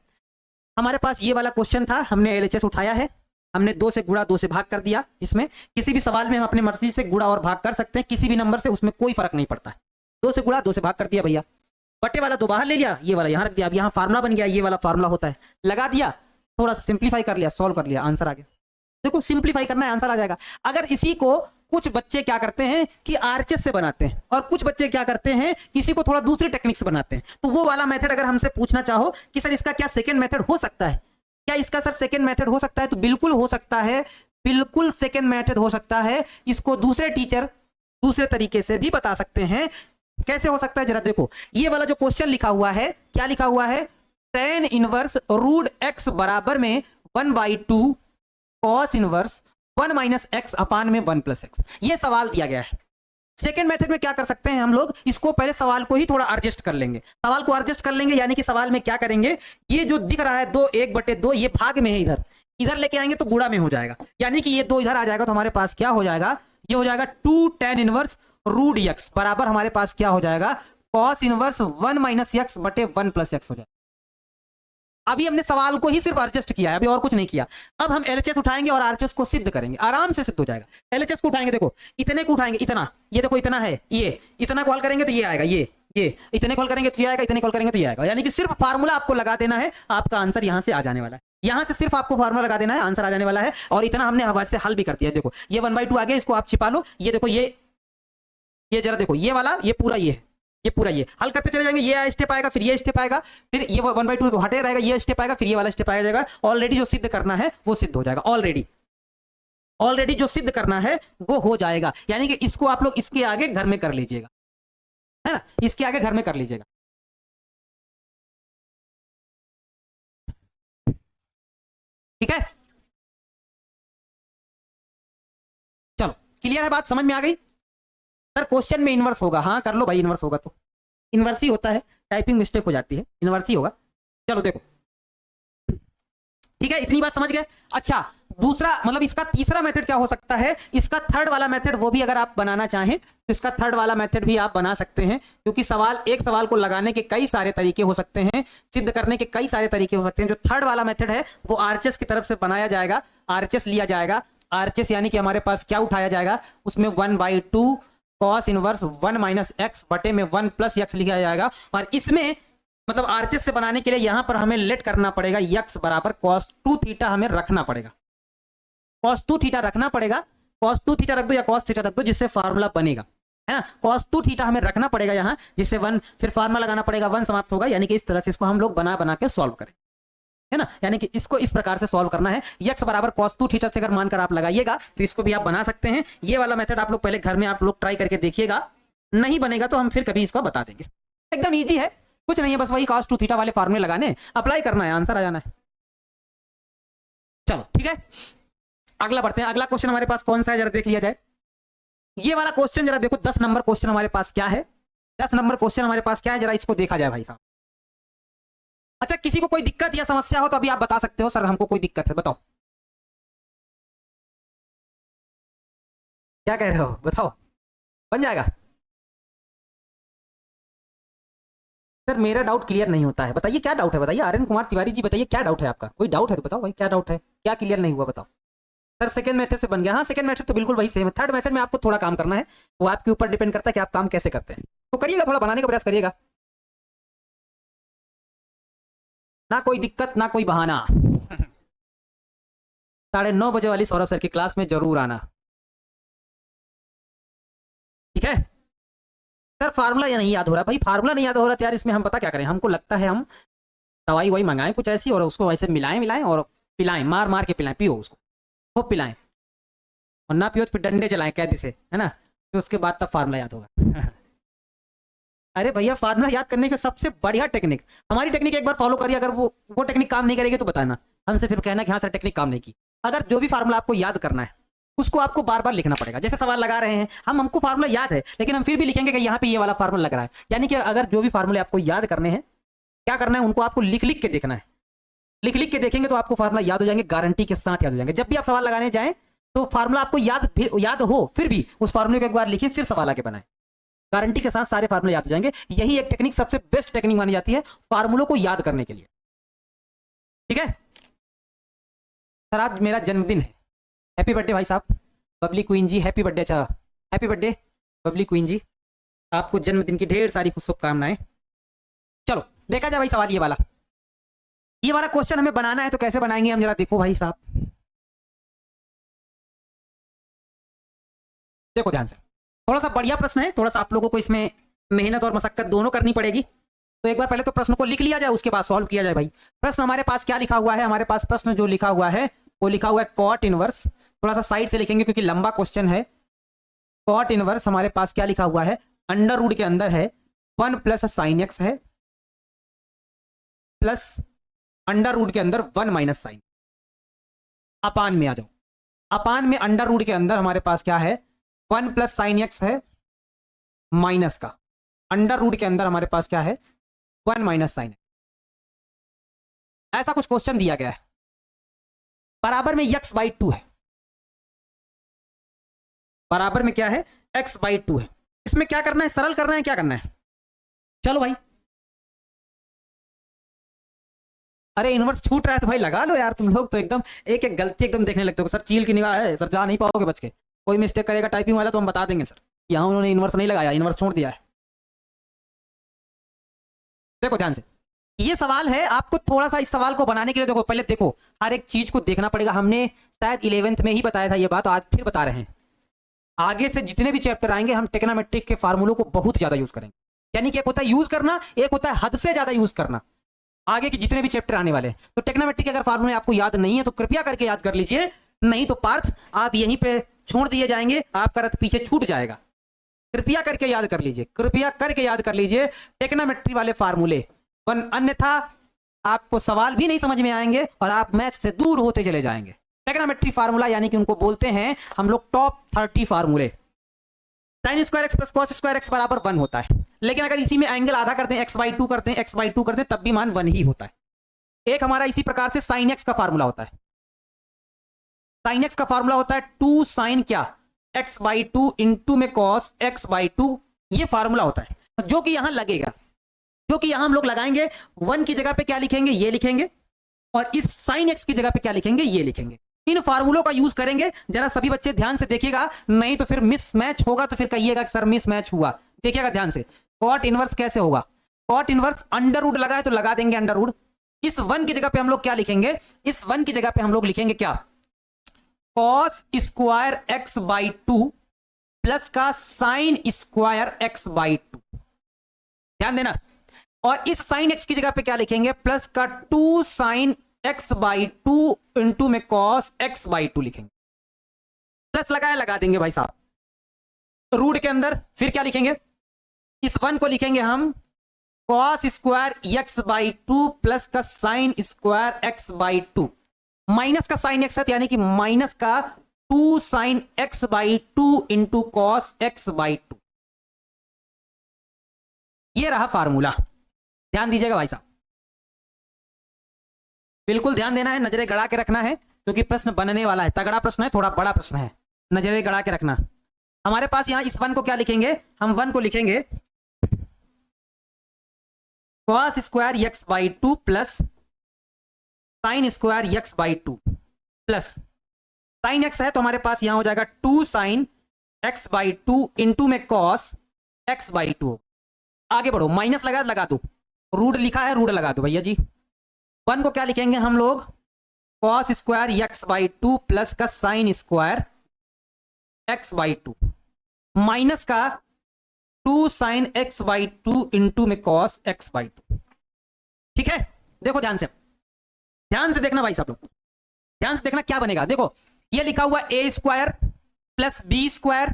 हमारे पास ये वाला क्वेश्चन था, हमने एलएचएस उठाया है, हमने 2 से गुणा 2 से भाग कर दिया। इसमें किसी भी सवाल में हम अपनी मर्जी से गुणा और भाग कर सकते हैं, किसी भी नंबर से, उसमें कोई फर्क नहीं पड़ता है। 2 से गुणा 2 से भाग कर दिया भैया, बटे वाला 2 बाहर ले लिया, ये वाला यहां रख दिया। अब यहां फार्मूला बन गया, ये वाला फार्मूला होता है, लगा दिया, थोड़ा सा सिंप्लीफाई कर लिया, सॉल्व कर लिया, आंसर आ गया। देखो सिंप्लीफाई करना है, आंसर आ जाएगा। अगर इसी को कुछ बच्चे क्या करते हैं कि आरएचएस से बनाते हैं, और कुछ बच्चे क्या करते हैं इसी को थोड़ा दूसरी टेक्निक से बनाते हैं, तो वो वाला मेथड अगर हमसे पूछना चाहो कि सर इसका क्या सेकंड मेथड हो सकता है, क्या इसका सर सेकंड मेथड हो सकता है, तो बिल्कुल हो सकता है, बिल्कुल सेकंड मेथड हो सकता है। इसको दूसरे टीचर दूसरे तरीके से भी बता सकते हैं। कैसे हो सकता है जरा देखो, ये वाला जो क्वेश्चन लिखा हुआ है, क्या लिखा हुआ है, tan इनवर्स रूट x बराबर में 1/2 cos इनवर्स 1 माइनस एक्स अपान में 1 प्लस एक्स, ये सवाल दिया गया है। सेकेंड मेथड में क्या कर सकते हैं हम लोग, इसको पहले सवाल को ही थोड़ा एडजस्ट कर लेंगे, सवाल को एडजस्ट कर लेंगे, यानी कि सवाल में क्या करेंगे, ये जो दिख रहा है 2 1/2 ये भाग में है, इधर इधर लेके आएंगे तो गुणा में हो जाएगा, यानी कि ये 2 इधर आ जाएगा तो हमारे पास क्या हो जाएगा, ये हो जाएगा 2 tan इनवर्स रूट x बराबर हमारे पास क्या हो जाएगा, cos इनवर्स 1 माइनस एक्स बटे 1 प्लस एक्स हो जाएगा। अभी हमने सवाल को ही सिर्फ एडजस्ट किया है, अभी और कुछ नहीं किया। अब हम एलएचएस उठाएंगे और आरएचएस को सिद्ध करेंगे, आराम से सिद्ध हो जाएगा। एलएचएस को उठाएंगे, देखो इतने को उठाएंगे, इतना, ये देखो इतना है, ये इतना कॉल करेंगे तो ये आएगा, ये इतने कॉल करेंगे तो ये आएगा, इतने कॉल करेंगे तो ये आएगा, यानी कि सिर्फ फार्मूला आपको लगा देना है, आपका आंसर यहां से आ जाने वाला है। यहां से सिर्फ आपको फार्मूला लगा देना है, आंसर आ जाने वाला है। और इतना हमने हवा से हल भी कर दिया। देखो ये 1/2 आ गया, इसको आप छिपा लो। ये देखो ये जरा देखो, ये वाला ये पूरा ये पूरा ये हल करते चले जाएंगे, ये स्टेप आएगा, फिर ये स्टेप आएगा, फिर ये 1/2 तो हटे रहेगा, ये स्टेप आएगा, फिर ये वाला स्टेप आ जाएगा। ऑलरेडी जो सिद्ध करना है वो सिद्ध हो जाएगा, ऑलरेडी जो सिद्ध करना है वो हो जाएगा। यानी कि इसको आप लोग इसके आगे घर में कर लीजिएगा, है ना, इसके आगे घर में कर लीजिएगा। ठीक है, चलो क्लियर है बात, समझ में आ गई। सर क्वेश्चन में इनवर्स होगा, हाँ कर लो भाई, इनवर्स होगा तो इनवर्स ही होता है, टाइपिंग मिस्टेक हो जाती है, इनवर्स ही होगा। चलो देखो, ठीक है, इतनी बात समझ गए। अच्छा दूसरा मतलब इसका तीसरा मेथड क्या हो सकता है, इसका थर्ड वाला मेथड, वो भी अगर आप बनाना चाहें तो इसका थर्ड वाला मेथड भी आप बना सकते हैं, क्योंकि एक सवाल को लगाने के कई सारे तरीके हो सकते हैं, सिद्ध करने के कई सारे तरीके हो सकते हैं। जो थर्ड वाला मेथड है वो आरएचएस की तरफ से बनाया जाएगा, आरएचएस लिया जाएगा। आरएचएस यानी कि हमारे पास क्या उठाया जाएगा, उसमें 1/2 cos इनवर्स 1 माइनस एक्स बटे में 1 प्लस एक्स लिखा जाएगा। और इसमें मतलब आरएचएस से बनाने के लिए यहां पर हमें लेट करना पड़ेगा, x बराबर cos 2 थीटा हमें रखना पड़ेगा, cos 2 थीटा रखना पड़ेगा, cos 2 थीटा रख दो या cos थीटा रख दो, जिससे फार्मूला बनेगा, है ना। cos 2 थीटा हमें रखना पड़ेगा यहां, जिससे 1 फिर फार्मूला लगाना पड़ेगा, 1 समाप्त होगा। यानी कि इस तरह से इसको हम लोग बना के सॉल्व करें, है ना। यानी कि इसको इस प्रकार से सॉल्व करना है। x बराबर cos 2 थीटा से अगर मानकर आप लगाइएगा तो इसको भी आप बना सकते हैं। ये वाला मेथड आप लोग पहले घर में आप लोग ट्राई करके देखिएगा, नहीं बनेगा तो हम फिर कभी इसको बता देंगे। एकदम ईजी है, कुछ नहीं है, बस वही cos 2 थीटा वाले फार्मूले लगाने, अप्लाई करना है, आंसर आ जाना है। चलो ठीक है, अगला बढ़ते हैं। अगला क्वेश्चन हमारे पास कौन सा है जरा देख लिया जाए। ये वाला क्वेश्चन जरा देखो, 10 नंबर क्वेश्चन हमारे पास क्या है, 10 नंबर क्वेश्चन हमारे पास क्या है, जरा इसको देखा जाए भाई साहब। अच्छा किसी को कोई दिक्कत या समस्या हो तो अभी आप बता सकते हो, सर हमको कोई दिक्कत है, बताओ क्या कह रहे हो, बताओ, बन जाएगा। सर मेरा डाउट क्लियर नहीं होता है, बताइए क्या डाउट है, बताइए आर्यन कुमार तिवारी जी, बताइए क्या डाउट है आपका, कोई डाउट है तो बताओ भाई, क्या डाउट है, क्या क्लियर नहीं हुआ बताओ। सर सेकंड मेथड से बन गया, हाँ सेकंड मेथड तो बिल्कुल वही सेम है, थर्ड मेथड में आपको थोड़ा काम करना है, वो आपके ऊपर डिपेंड करता है कि आप काम कैसे करते हैं, तो करिएगा, थोड़ा बनाने का प्रयास करिएगा, ना कोई दिक्कत ना कोई बहाना। 9:30 वाली सौरभ सर की क्लास में जरूर आना, ठीक है। सर फार्मूला ये नहीं याद हो रहा भाई, फार्मूला नहीं याद हो रहा तो यार इसमें हम पता क्या करें, हमको लगता है हम दवाई वही मंगाएं कुछ ऐसी और उसको वैसे मिलाएं मिलाएं और पिलाएं, मार मार के पिलाएं, पियो उसको, वो पिलाएं, और ना पियो तो फिर डंडे चलाएं कैदी से, है ना, फिर उसके बाद तब फार्मूला याद होगा। अरे भैया फार्मूला याद करने का सबसे बढ़िया टेक्निक, हमारी टेक्निक एक बार फॉलो करिए, अगर वो टेक्निक काम नहीं करेगी तो बताना, हमसे फिर कहना कि हाँ सर टेक्निक काम नहीं की। अगर जो भी फार्मूला आपको याद करना है उसको आपको बार बार लिखना पड़ेगा, जैसे सवाल लगा रहे हैं हम, हमको फार्मूला याद है लेकिन हम फिर भी लिखेंगे कि यहाँ पे ये वाला फार्मूला लग रहा है, यानी कि अगर जो भी फार्मूले आपको याद करने हैं, क्या करना है उनको आपको लिख लिख के देखना है, लिख लिख के देखेंगे तो आपको फार्मूला याद हो जाएंगे, गारंटी के साथ याद हो जाएंगे। जब भी आप सवाल लगाने जाएं तो फार्मूला आपको याद हो फिर भी उस फार्मूले को एक बार लिखिए फिर सवाल आके बनाए, गारंटी के साथ सारे फार्मूले याद हो जाएंगे। यही एक टेक्निक सबसे बेस्ट टेक्निक मानी जाती है फार्मूलों को याद करने के लिए, ठीक है। सर आज मेरा जन्मदिन है, हैप्पी बर्थडे भाई साहब, बबली क्वीन जी हैप्पी बर्थडे, अच्छा हैप्पी बर्थडे बबली क्वीन जी, आपको जन्मदिन की ढेर सारी शुभकामनाएं। चलो देखा जाए भाई सवाल ये वाला क्वेश्चन हमें बनाना है तो कैसे बनाएंगे हम, जरा देखो भाई साहब, देखो ध्यान से, थोड़ा सा बढ़िया प्रश्न है, थोड़ा सा आप लोगों को इसमें मेहनत और मशक्कत दोनों करनी पड़ेगी, तो एक बार पहले तो प्रश्न को लिख लिया जाए उसके बाद सॉल्व किया जाए भाई। प्रश्न हमारे पास क्या लिखा हुआ है, हमारे पास प्रश्न जो लिखा हुआ है वो लिखा हुआ है कॉट इनवर्स, थोड़ा सा साइड से लिखेंगे क्योंकि लंबा क्वेश्चन है। कॉट इनवर्स हमारे पास क्या लिखा हुआ है, अंडर रूट के अंदर है 1 प्लस साइन एक्स है, प्लस अंडर रूट के अंदर 1 माइनस साइन, अपान में आ जाओ, अपान में अंडर रूट के अंदर हमारे पास क्या है 1 प्लस साइन एक्स है, माइनस का अंडर रूट के अंदर हमारे पास क्या है 1 माइनस साइन, ऐसा कुछ क्वेश्चन दिया गया है, बराबर में x बाई 2 है, बराबर में क्या है x बाई 2 है। इसमें क्या करना है, सरल करना है, क्या करना है, चलो भाई, अरे इनवर्स छूट रहा है तो भाई लगा लो यार, तुम लोग तो एकदम एक एक गलती एकदम देखने लगते हो, सर चील की निगाह है सर, जा नहीं पाओगे बच के, कोई मिस्टेक करेगा टाइपिंग वाला तो हम बता देंगे सर, यहाँ उन्होंने इनवर्स नहीं लगाया, इनवर्स छोड़ दिया है। देखो ध्यान से, ये सवाल है, आपको थोड़ा सा इस सवाल को बनाने के लिए देखो, पहले देखो हर एक चीज को देखना पड़ेगा, हमने शायद 11th में ही बताया था ये बात, आज फिर बता रहे हैं, आगे से जितने भी चैप्टर आएंगे हम टेक्नोमेट्रिक के फार्मूलों को बहुत ज्यादा यूज करेंगे, यानी कि एक होता है यूज करना, एक होता है हद से ज्यादा यूज करना, आगे के जितने भी चैप्टर आने वाले हैं। तो टेक्नोमेट्रिक के अगर फार्मूले आपको याद नहीं है तो कृपया करके याद कर लीजिए, नहीं तो पार्थ आप यहीं पे छोड़ दिए जाएंगे, आपका रथ पीछे छूट जाएगा, कृपया करके याद कर लीजिए, कृपया करके याद कर लीजिए टेक्नोमेट्री वाले फार्मूले, अन्यथा आपको सवाल भी नहीं समझ में आएंगे और आप मैथ से दूर होते चले जाएंगे। टेक्नोमेट्री फार्मूला यानी कि उनको बोलते हैं हम लोग टॉप 30 फार्मूले। Sign square x plus cos square x बराबर 1 होता है, लेकिन अगर इसी में एंगल आधा करते हैं एक्स बाई 2 करते हैं, एक्स बाई 2 करते हैं, तब भी मान 1 ही होता है। एक हमारा इसी प्रकार से साइन एक्स का फार्मूला होता है, साइन एक्स का फार्मूला होता है 2 साइन क्या एक्स बाई 2 इंटू में कॉस एक्स बाई 2, ये फार्मूला होता है जो कि यहां लगेगा, जो कि यहां हम लोग लगाएंगे, 1 की जगह पे क्या लिखेंगे ये लिखेंगे, और इस साइन एक्स की जगह पे क्या लिखेंगे ये लिखेंगे, इन फार्मूलों का यूज करेंगे। जरा सभी बच्चे ध्यान से देखिएगा, नहीं तो फिर मिसमैच होगा तो फिर कहिएगा सर मिसमैच हुआ। देखिएगा ध्यान से, कॉट इनवर्स कैसे होगा, कॉट इनवर्स अंडर रूट लगा है तो लगा देंगे अंडर रूट, इस 1 की जगह पे हम लोग क्या लिखेंगे, इस 1 की जगह पे हम लोग लिखेंगे क्या cos square x by 2 plus का साइन स्क्वायर एक्स बाई 2, ध्यान देना, और इस साइन एक्स की जगह पे क्या लिखेंगे प्लस का 2 साइन एक्स बाई 2 इंटू में कॉस एक्स बाई 2 लिखेंगे, प्लस लगाया लगा देंगे भाई साहब, रूट के अंदर फिर क्या लिखेंगे, इस 1 को लिखेंगे हम cos square x by 2 plus का sine square x by 2, minus का साइन एक्स है यानी कि माइनस का 2 sine x by 2 into cos x by 2, ये रहा फार्मूला। ध्यान दीजिएगा भाई साहब, बिल्कुल ध्यान देना है, नजरें गड़ा के रखना है क्योंकि प्रश्न बनने वाला है, तगड़ा प्रश्न है, थोड़ा बड़ा प्रश्न है, नजरें गड़ा के रखना। हमारे पास यहां इस 1 को क्या लिखेंगे, हम 1 को लिखेंगे cos square x by two plus sign square x by two plus sign x है तो हमारे पास यहां हो जाएगा 2 sine x by two into में कॉस एक्स बाई टू। आगे बढ़ो, माइनस लगा दो, रूट लिखा है रूट लगा दो भैया जी। 1 को क्या लिखेंगे हम लोग, cos square x by two plus का sine square x by two minus का 2 sine x by two into में कॉस एक्स बाई टू। ठीक है, देखो ध्यान से देखना भाई सब लोग, ध्यान से देखना क्या बनेगा। देखो ये लिखा हुआ a square plus b square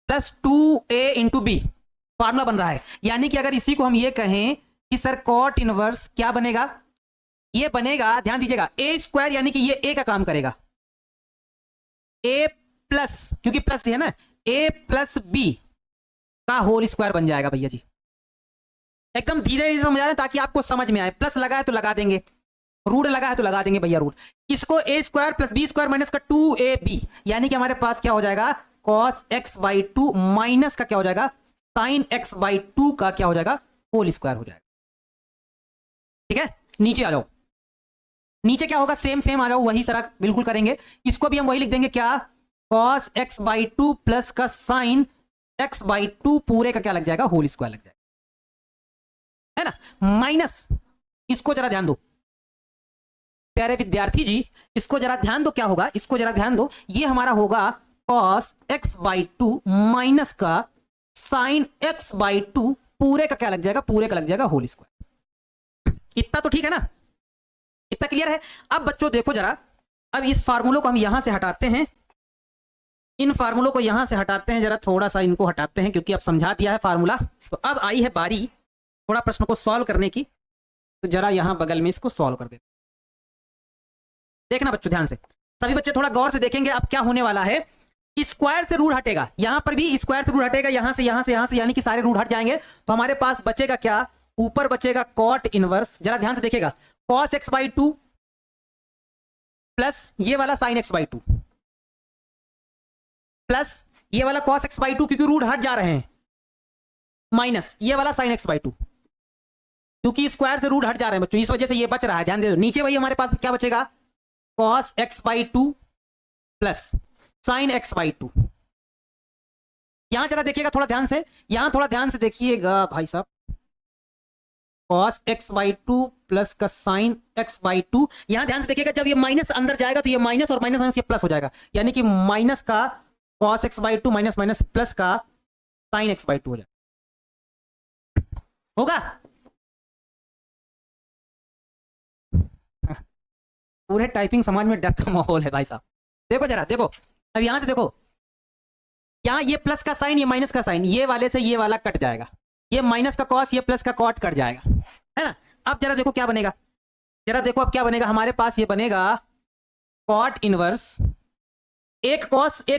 plus 2a into b formula बन रहा है। यानी कि अगर इसी को हम ये कहें कि सर कॉट इनवर्स क्या बनेगा, ये बनेगा, ध्यान दीजिएगा, ए स्क्वायर यानी कि ये ए का काम करेगा, ए प्लस, क्योंकि प्लस है ना, ए प्लस बी का होल स्क्वायर बन जाएगा भैया जी। एकदम धीरे धीरे समझा रहे हैं ताकि आपको समझ में आए। प्लस लगा है तो लगा देंगे, रूट लगा है तो लगा देंगे भैया रूट। इसको a square plus b square minus का 2ab, यानी कि हमारे पास क्या हो जाएगा, cos x by two minus का क्या हो जाएगा, साइन एक्स बाई टू का क्या हो जाएगा, होल स्क्वायर हो जाएगा। ठीक है, नीचे आ जाओ, नीचे क्या होगा, सेम आ जाओ, वही तरह बिल्कुल करेंगे। इसको भी हम वही लिख देंगे, क्या, cos x by two plus का साइन एक्स बाई टू पूरे का क्या लग जाएगा, होल स्क्वायर लग जाएगा, है ना। माइनस, इसको जरा ध्यान दो प्यारे विद्यार्थी जी, इसको जरा ध्यान दो क्या होगा, इसको जरा ध्यान दो, ये हमारा होगा cos x by two minus का साइन एक्स बाई टू पूरे का क्या लग जाएगा, पूरे का लग जाएगा होल स्क्वायर। इतना तो ठीक है ना, इतना क्लियर है। अब बच्चों देखो जरा, अब इस फार्मूलों को हम यहां से हटाते हैं, इन फार्मूलों को यहां से हटाते हैं, जरा थोड़ा सा इनको हटाते हैं क्योंकि अब समझा दिया है फार्मूला। तो अब आई है बारी थोड़ा प्रश्न को सॉल्व करने की, तो जरा यहां बगल में इसको सॉल्व कर देते। देखना बच्चों ध्यान से, सभी बच्चे थोड़ा गौर से देखेंगे। अब क्या होने वाला है, स्क्वायर से रूट हटेगा, यहां पर भी स्क्वायर से रूट हटेगा, यहां से यहां से यहां से, यानी कि सारे रूट हट जाएंगे। तो हमारे पास बचेगा क्या, ऊपर बचेगा कॉट इनवर्स, जरा ध्यान से देखिएगा, cos x by two plus ये वाला sign x by two plus ये वाला कॉस एक्स बाई टू, क्योंकि रूट हट जा रहे हैं, माइनस ये वाला साइन एक्स बाई टू, क्योंकि स्क्वायर से रूट हट जा रहे हैं बच्चों, इस वजह से ये बच रहा है। ध्यान दे, नीचे वही हमारे पास क्या बचेगा, cos x by two plus sign x by to. यहां जरा देखिएगा थोड़ा ध्यान से, यहां थोड़ा ध्यान से देखिएगा भाई साहब, cos x by two plus का साइन एक्स बाई टू, यहां ध्यान से देखिएगा, जब ये माइनस अंदर जाएगा तो ये माइनस और माइनस माइनस ये प्लस हो जाएगा, यानी कि माइनस का cos x by two minus minus plus का साइन एक्स बाई टू हो जाएगा, होगा। पूरे टाइपिंग समाज में डर का माहौल है भाई साहब। देखो जरा, देखो अब यहां से देखो, यहां ये प्लस का साइन, ये माइनस का साइन, ये वाले से ये वाला कट जाएगा, ये माइनस का कॉस, ये प्लस का कॉट कट जाएगा, है ना। अब जरा देखो क्या बनेगा, जरा देखो अब क्या बनेगा, हमारे पास ये बनेगा कॉट इनवर्स, एक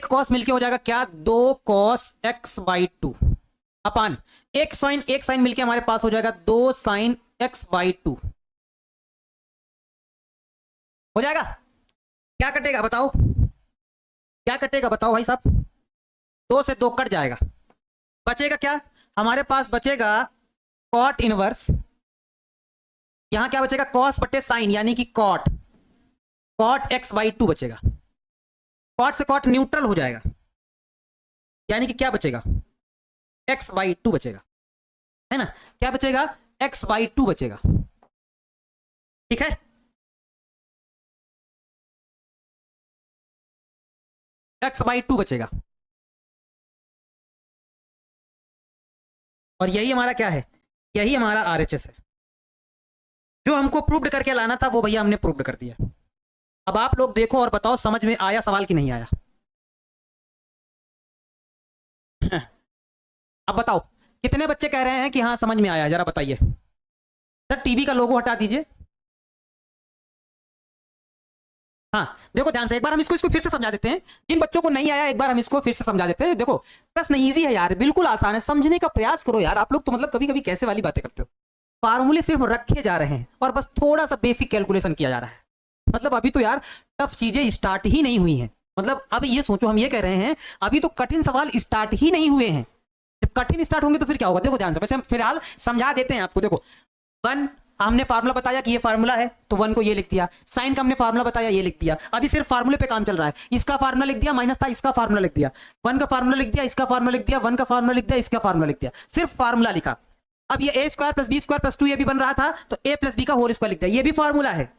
कॉस मिलके हो जाएगा क्या, 2 cos x by two upon एक साइन मिलके हमारे पास हो जाएगा 2 साइन एक्स बाई टू, हो जाएगा। क्या कटेगा बताओ, क्या कटेगा बताओ भाई साहब, 2 से 2 कट जाएगा, बचेगा क्या, हमारे पास बचेगा कॉट इनवर्स, यहां क्या बचेगा, कॉस बटे साइन, यानी कि कॉट एक्स बाई टू बचेगा, कॉट से कॉट न्यूट्रल हो जाएगा, यानी कि क्या बचेगा, एक्स बाई टू बचेगा, है ना। क्या बचेगा, एक्स बाई टू बचेगा, ठीक है। एक्स बाई टू बचेगा, और यही हमारा क्या है, यही हमारा आरएचएस है। जो हमको प्रूव्ड करके लाना था वो भैया हमने प्रूव्ड कर दिया। अब आप लोग देखो और बताओ समझ में आया सवाल कि नहीं आया। अब बताओ कितने बच्चे कह रहे हैं कि हाँ समझ में आया, जरा बताइए। सर टीवी का लोगो हटा दीजिए। हाँ देखो ध्यान से, एक बार हम इसको फिर से समझा देते हैं, जिन बच्चों को नहीं आया एक बार हम इसको फिर से समझा देते हैं। देखो प्रश्न इजी है यार, बिल्कुल आसान है, समझने का प्रयास करो यार। आप लोग तो मतलब कभी कभी कैसे वाली बातें करते हो, फार्मूले सिर्फ रखे जा रहे हैं और बस थोड़ा सा बेसिक कैलकुलेशन किया जा रहा है। मतलब अभी तो यार टफ चीजें स्टार्ट ही नहीं हुई हैं। मतलब अब ये सोचो, हम ये कह रहे हैं अभी तो कठिन सवाल स्टार्ट ही नहीं हुए हैं, जब कठिन स्टार्ट होंगे तो फिर क्या होगा। देखो ध्यान से, वैसे हम फिलहाल समझा देते हैं आपको। देखो वन हमने फार्मूला बताया कि ये फार्मूला है, तो वन को ये लिख दिया। साइन का हमने फार्मूला बताया, ये लिख दिया। अभी सिर्फ फार्मूले पे काम चल रहा है। इसका फार्मूला लिख दिया, माइनस था, इसका फार्मूला लिख दिया। वन का फार्मूला लिख दिया, इसका फार्मूला लिख दिया, वन का फार्मूला लिख दिया, इसका फार्मूला लिख दिया। सिर्फ फार्मूला लिखा। अब ये a square plus b square plus 2 ये भी बन रहा था, तो ए प्लस बी का होल स्क्वायर लिख दिया। ये भी फार्मूला है।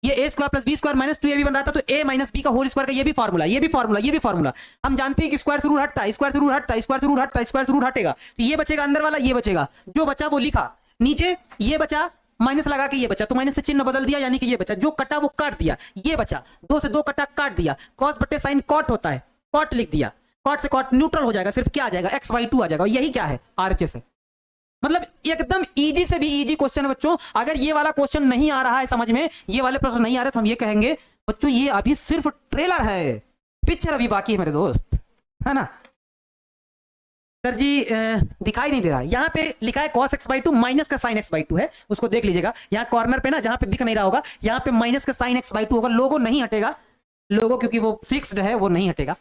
ये a square plus b square minus 2 ये भी बन रहा था, तो ए माइनस बी का होल स्क्वायर का ये भी फार्मूला, ये भी फार्मूला, ये भी फार्मूला। हम जानते हैं कि स्क्वायर से रूट हटता है, स्क्वायर से रूट हटता है, स्क्वायर से रूट हटता है, स्क्वायर से रूट हटेगा, तो ये बचेगा अंदर वाला, ये बचेगा। जो बचा वो लिखा नीचे, ये बचा माइनस लगा के ये बचा, तो माइनस से चिन्ह बदल दिया, यानी कि ये बचा। जो कटा वो काट दिया, ये बचा। 2 से 2 कटा काट दिया। कॉस बटे साइन कॉट होता है, कॉट लिख दिया। कॉट से कॉट न्यूट्रल हो जाएगा, सिर्फ क्या आ जाएगा, x/2 आ जाएगा। यही क्या है, RHS है। मतलब एकदम इजी से भी इजी क्वेश्चन है बच्चों। अगर ये वाला क्वेश्चन नहीं आ रहा है समझ में, ये वाले प्रश्न नहीं आ रहे, तो हम ये कहेंगे बच्चों ये अभी सिर्फ ट्रेलर है, पिक्चर अभी बाकी है मेरे दोस्त, है ना। सर जी दिखाई नहीं दे रहा। यहाँ पे लिखा है cos x/2 माइनस का sin x/2 है, उसको देख लीजिएगा। यहाँ कॉर्नर पे ना, जहां पे दिख नहीं रहा होगा, यहाँ पे माइनस का sin x/2 होगा। लोगो नहीं हटेगा, लोगो क्योंकि वो फिक्स्ड है, वो नहीं हटेगा,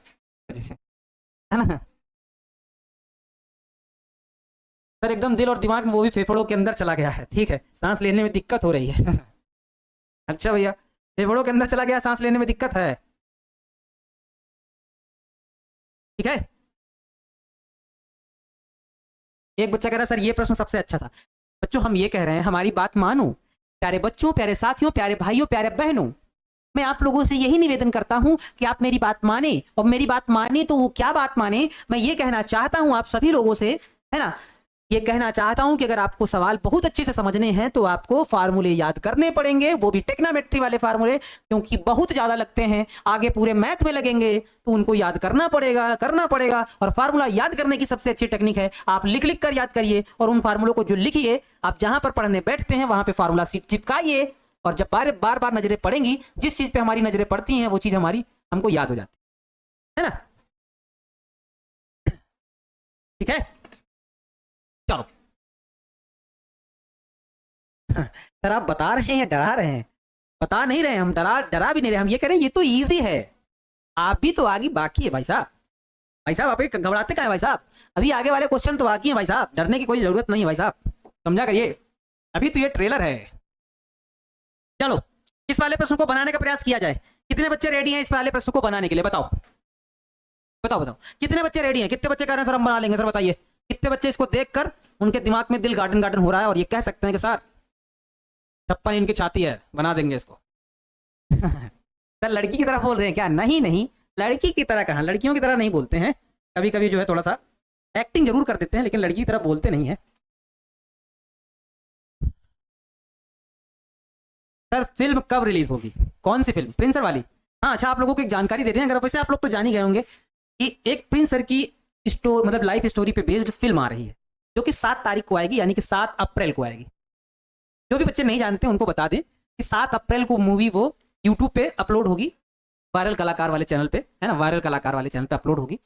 है ना। सर एकदम दिल और दिमाग में, वो भी फेफड़ों के अंदर चला गया है, ठीक है, सांस लेने में दिक्कत हो रही है। अच्छा भैया, फेफड़ों के अंदर चला गया, सांस लेने में दिक्कत है, ठीक है। एक बच्चा कह रहा है सर ये प्रश्न सबसे अच्छा था। बच्चों हम ये कह रहे हैं, हमारी बात मानो। प्यारे बच्चों, प्यारे साथियों, प्यारे भाइयों, प्यारे बहनों, मैं आप लोगों से यही निवेदन करता हूं कि आप मेरी बात माने। और मेरी बात माने तो वो क्या बात माने, मैं ये कहना चाहता हूं आप सभी लोगों से, है ना, ये कहना चाहता हूं कि अगर आपको सवाल बहुत अच्छे से समझने हैं तो आपको फार्मूले याद करने पड़ेंगे, वो भी टेक्नोमेट्री वाले फार्मूले, क्योंकि बहुत ज्यादा लगते हैं, आगे पूरे मैथ में लगेंगे, तो उनको याद करना पड़ेगा। और फार्मूला याद करने की सबसे अच्छी टेक्निक है, आप लिख लिख कर याद करिए, और उन फार्मूलों को जो लिखिए, आप जहां पर पढ़ने बैठते हैं वहां पे फार्मूला सीट चिपकाइए, और जब बार बार नजरें पड़ेंगी, जिस चीज पे हमारी नजरें पड़ती हैं वो चीज हमको याद हो जाती है ना। ठीक है, चलो। सर आप बता रहे हैं, डरा रहे हैं? बता नहीं रहे हम, डरा भी नहीं रहे हम, ये कह रहे हैं ये तो इजी है, आप भी तो आगे बाकी है भाई साहब। भाई साहब आप घबराते कहाँ हैं भाई साहब, अभी आगे वाले क्वेश्चन तो बाकी हैं भाई साहब, डरने की कोई जरूरत नहीं है भाई साहब, समझा करिए, अभी तो ये ट्रेलर है। चलो इस वाले प्रश्न को बनाने का प्रयास किया जाए। कितने बच्चे रेडी हैं इस वाले प्रश्न को बनाने के लिए, बताओ बताओ बताओ, कितने बच्चे रेडी हैं? कितने बच्चे कह रहे हैं सर हम बना लेंगे? सर बताइए कितने बच्चे इसको देखकर उनके दिमाग में दिल गार्डन गार्डन हो रहा है और ये कह सकते हैं कि सर 56 इनकी छाती है, बना देंगे इसको। सर लड़की की तरह बोल रहे हैं क्या? नहीं नहीं, लड़की की तरह कहाँ, लड़कियों की तरह नहीं बोलते हैं, कभी कभी जो है थोड़ा सा एक्टिंग जरूर कर देते हैं, लेकिन लड़की की तरह बोलते नहीं है। सर फिल्म कब रिलीज होगी? कौन सी फिल्म? प्रिंस सर वाली? हाँ अच्छा, आप लोगों को एक जानकारी दे दें, अगर वैसे आप लोग तो जान ही गए होंगे कि एक प्रिंस सर की मतलब लाइफ स्टोरी पे बेस्ड फिल्म आ रही है, जो कि 7 तारीख को आएगी, यानी कि 7 अप्रैल को आएगी। जो भी बच्चे नहीं जानते उनको बता दें कि 7 अप्रैल को मूवी वो यूट्यूब पे अपलोड होगी, वायरल कलाकार वाले चैनल पे, है ना, वायरल कलाकार वाले चैनल पे अपलोड होगी।